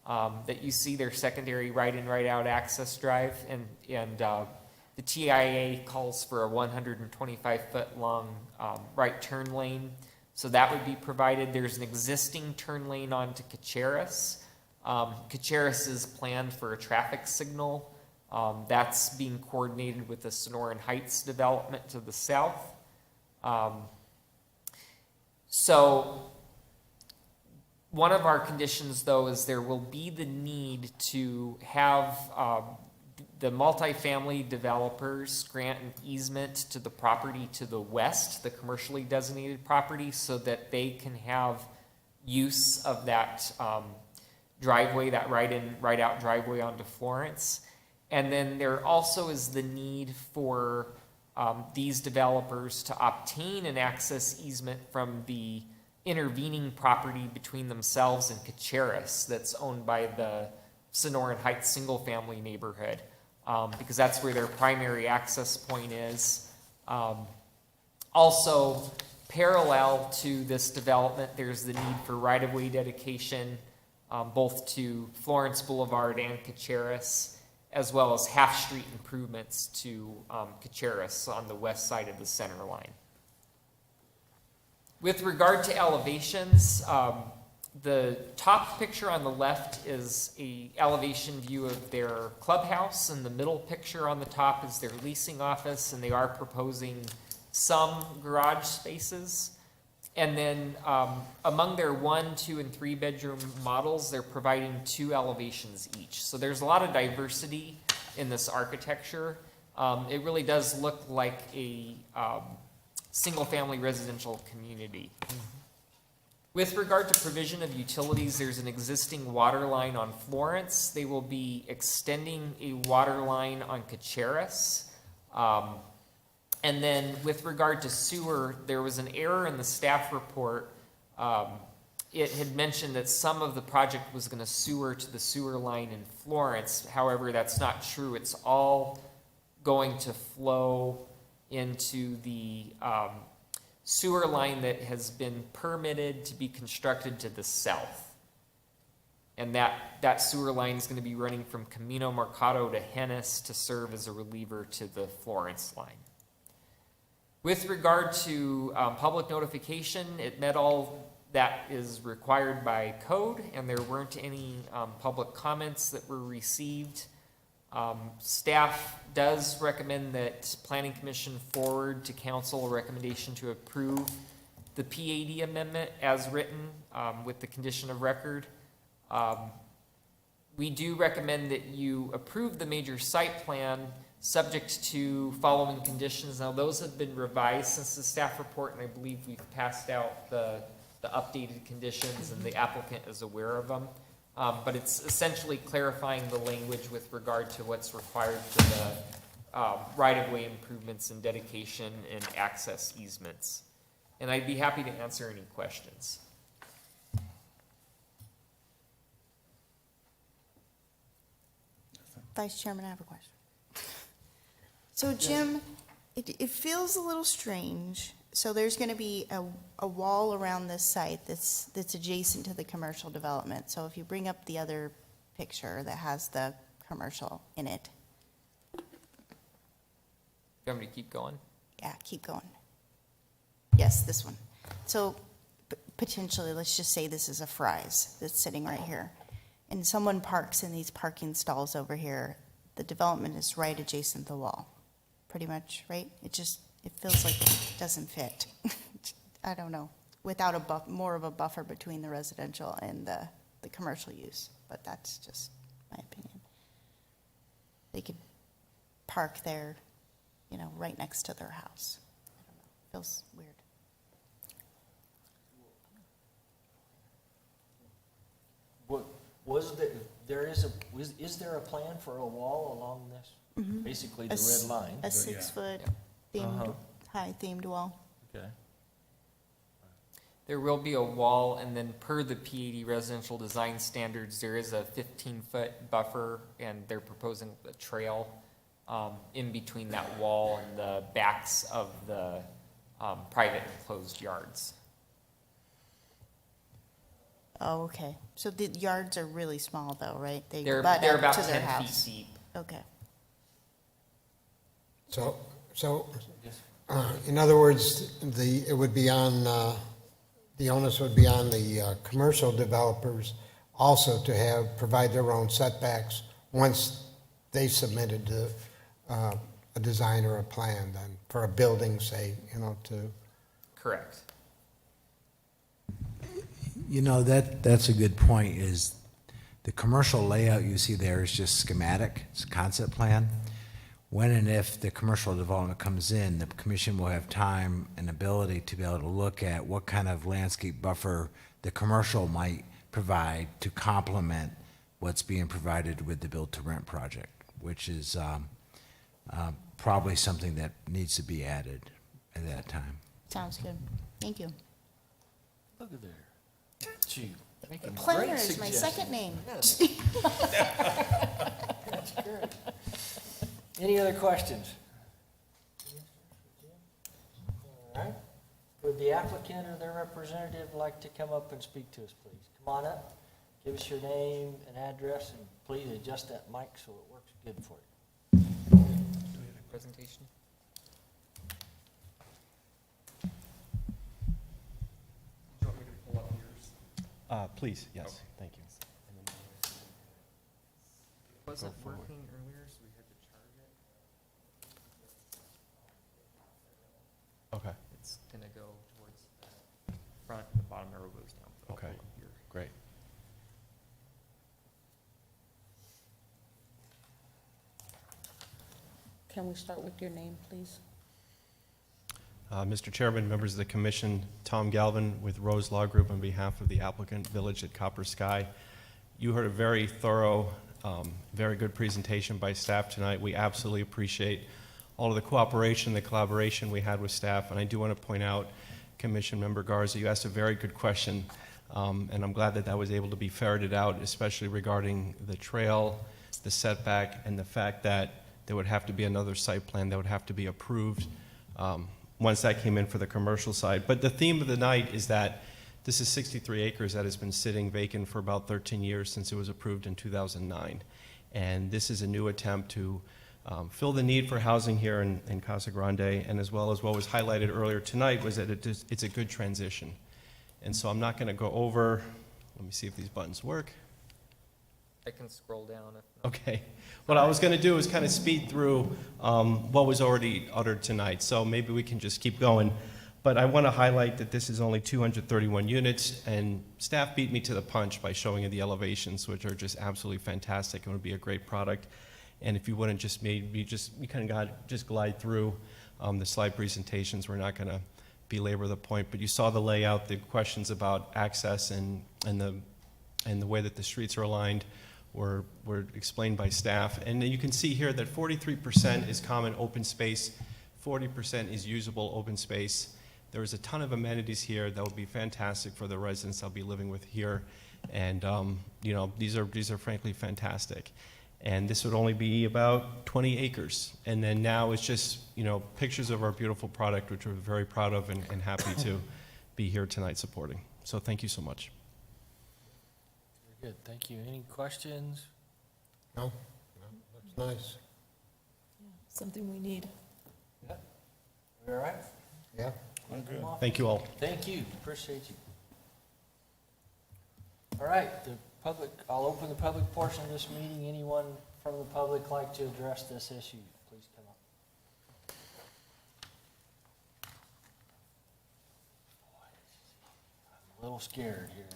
that you see, their secondary right-in, right-out access drive. And the TIA calls for a 125-foot long right turn lane. So that would be provided. There's an existing turn lane onto Caceres. Caceres is planned for a traffic signal. That's being coordinated with the Sonoran Heights development to the south. So one of our conditions, though, is there will be the need to have the multifamily developers grant an easement to the property to the west, the commercially designated property, so that they can have use of that driveway, that right-in, right-out driveway onto Florence. And then there also is the need for these developers to obtain an access easement from the intervening property between themselves and Caceres that's owned by the Sonoran Heights single-family neighborhood, because that's where their primary access point is. Also, parallel to this development, there's the need for right-of-way dedication both to Florence Boulevard and Caceres, as well as half-street improvements to Caceres on the west side of the center line. With regard to elevations, the top picture on the left is an elevation view of their clubhouse, and the middle picture on the top is their leasing office, and they are proposing some garage spaces. And then among their 1, 2, and 3 bedroom models, they're providing 2 elevations each. So there's a lot of diversity in this architecture. It really does look like a single-family residential community. With regard to provision of utilities, there's an existing water line on Florence. They will be extending a water line on Caceres. And then with regard to sewer, there was an error in the staff report. It had mentioned that some of the project was gonna sewer to the sewer line in Florence. However, that's not true. It's all going to flow into the sewer line that has been permitted to be constructed to the south. And that sewer line is going to be running from Camino Mercado to Hennis to serve as a reliever to the Florence line. With regard to public notification, it met all that is required by code, and there weren't any public comments that were received. Staff does recommend that Planning Commission forward to council a recommendation to approve the P80 amendment as written with the condition of record. We do recommend that you approve the major site plan subject to following conditions. Now, those have been revised since the staff report, and I believe we've passed out the updated conditions, and the applicant is aware of them. But it's essentially clarifying the language with regard to what's required for the right-of-way improvements and dedication and access easements. And I'd be happy to answer any questions. Vice Chairman, I have a question. So Jim, it feels a little strange. So there's going to be a wall around this site that's adjacent to the commercial development. So if you bring up the other picture that has the commercial in it. You want me to keep going? Yeah, keep going. Yes, this one. So potentially, let's just say this is a Fry's that's sitting right here. And someone parks in these parking stalls over here. The development is right adjacent to the wall. Pretty much, right? It feels like it doesn't fit. I don't know. Without more of a buffer between the residential and the commercial use. But that's just my opinion. They could park there, right next to their house. I don't know. Feels weird. Is there a plan for a wall along this? Mhm. Basically the red line. A 6-foot themed, high themed wall. Okay. There will be a wall, and then per the P80 residential design standards, there is a 15-foot buffer, and they're proposing a trail in between that wall and the backs of the private enclosed yards. Oh, okay. So the yards are really small though, right? They're butt up about to their 10 feet house. deep. Okay. So, in other words, it would be on, the onus would be on the commercial developers also to provide their own setbacks once they submitted a design or a plan then, for a building, say, to. Correct. That's a good point, is the commercial layout you see there is just schematic, it's a concept plan. When and if the commercial development comes in, the commission will have time and ability to be able to look at what kind of landscape buffer the commercial might provide to complement what's being provided with the build-to-rent project, which is probably something that needs to be added at that time. Sounds good. Thank you. Look at there. Gee, making Planner great is my second name. Yes. That's great. Any other questions? All right. Would the applicant or their representative like to come up and speak to us, please? Come on up, give us your name and address, and please adjust that mic so it works good for you. Do we have a presentation? Do you want me to pull up yours? Please, yes, thank you. Wasn't working earlier, so we had to charge it. Okay. It's gonna go towards the front, the bottom arrow goes down. I'll Okay, pull up here. great. Can we start with your name, please? Mr. Chairman, members of the commission, Tom Galvin with Rose Law Group on behalf of the applicant Village at Copper Sky. You heard a very thorough, very good presentation by staff tonight. We absolutely appreciate all of the cooperation, the collaboration we had with staff. And I do want to point out, Commission Member Garza, you asked a very good question, and I'm glad that that was able to be ferreted out, especially regarding the trail, the setback, and the fact that there would have to be another site plan that would have to be approved once that came in for the commercial side. But the theme of the night is that this is 63 acres that has been sitting vacant for about 13 years since it was approved in 2009. And this is a new attempt to fill the need for housing here in Casa Grande, and as well as what was highlighted earlier tonight was that it's a good transition. And so I'm not going to go over, let me see if these buttons work. I can scroll down if not. Okay. What I was going to do is kind of speed through what was already uttered tonight, so maybe we can just keep going. But I want to highlight that this is only 231 units, and staff beat me to the punch by showing you the elevations, which are just absolutely fantastic and would be a great product. And if you wouldn't just maybe you kind of just glide through the slide presentations, we're not going to belabor the point. But you saw the layout, the questions about access and the way that the streets are aligned were explained by staff. And then you can see here that 43% is common open space, 40% is usable open space. There is a ton of amenities here that would be fantastic for the residents I'll be living with here. And you know, these are frankly fantastic. And this would only be about 20 acres. And then now it's just, you know, pictures of our beautiful product, which we're very proud of and happy to be here tonight supporting. So thank you so much. Very good, thank you. Any questions? No? That's nice. Something we need. Yeah. We all right? Yeah. I'm good. Thank you all. Thank you, appreciate you. All right, the public, I'll open the public portion of this meeting. Anyone from the public like to address this issue, please come up. I'm a little scared here.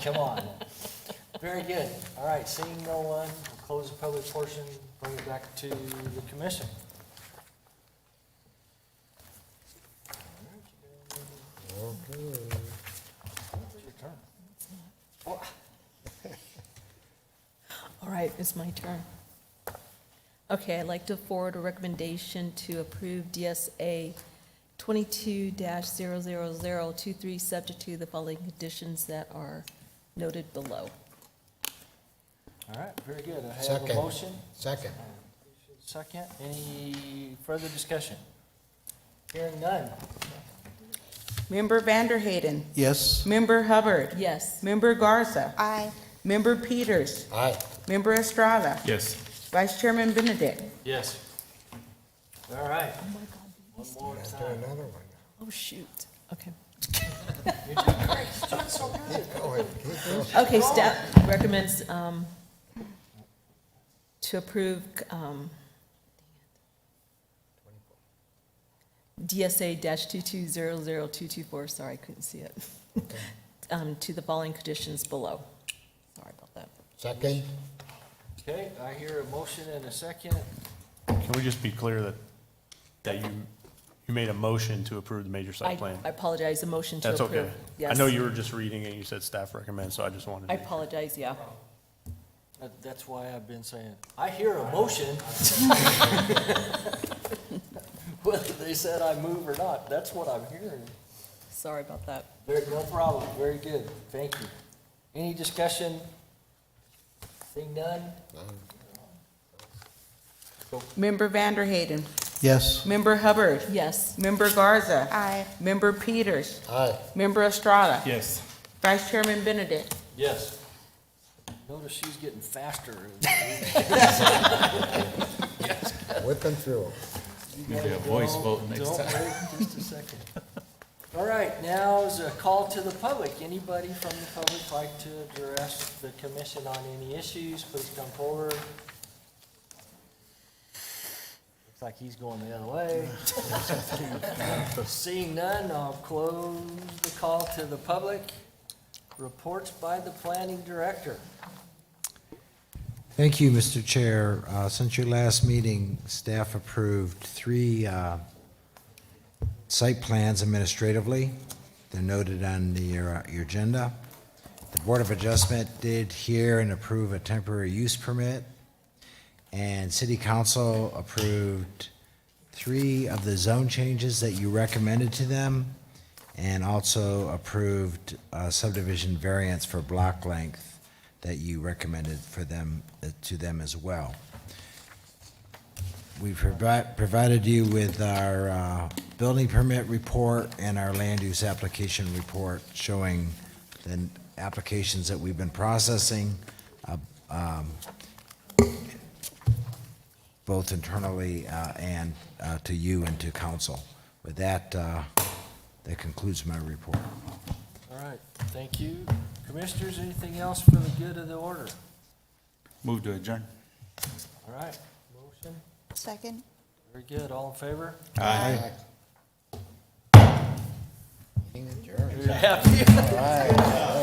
Come on. Very good. All right, seeing no one, we'll close the public portion, bring it back to the commission. Okay. It's your turn. Oh. All right, it's my turn. Okay, I'd like to forward a recommendation to approve DSA 22-00023, subject to the following conditions that are noted below. All right, very good. I have a Second. motion. Second. Second. Any further discussion? Hearing none. Member Vanderhayden. Yes. Member Hubbard. Yes. Member Garza. Aye. Member Peters. Aye. Member Estrada. Yes. Vice Chairman Benedict. Yes. All right. Oh my God. One more Let's do time. another one. Oh, shoot. Okay. You're doing great. You're doing so good. Keep going, keep going. Okay, staff recommends to approve DSA-22000224, sorry, I couldn't see it, to the following conditions below. Sorry about that. Second. Okay, I hear a motion and a second. Can we just be clear that you made a motion to approve the major site plan? I apologize, a motion to That's approve. okay. Yes. I know you were just reading it, you said staff recommends, so I just wanted to. I apologize, yeah. That's why I've been saying, I hear a motion. Whether they said I move or not, that's what I'm hearing. Sorry about that. No problem, very good, thank you. Any discussion? Seeing none? Member Vanderhayden. Yes. Member Hubbard. Yes. Member Garza. Aye. Member Peters. Aye. Member Estrada. Yes. Vice Chairman Benedict. Yes. Notice she's getting faster. Whipping through. Maybe a voice vote next Don't time. wait just a second. All right, now is a call to the public. Anybody from the public like to address the commission on any issues, please come forward. Looks like he's going the other way. Seeing none, I'll close the call to the public. Reports by the planning director. Thank you, Mr. Chair. Since your last meeting, staff approved three site plans administratively. They're noted on your agenda. The Board of Adjustment did hear and approve a temporary use permit, and City Council approved 3 of the zone changes that you recommended to them, and also approved a subdivision variance for block length that you recommended for them, to them as well. We provided you with our building permit report and our land use application report showing the applications that we've been processing, both internally and to you and to council. With that, that concludes my report. All right, thank you. Commissioners, anything else for the good of the order? Move to adjourn. All right, motion, Second? very good, all in favor? Aye. Meeting adjourned. Happy? All right.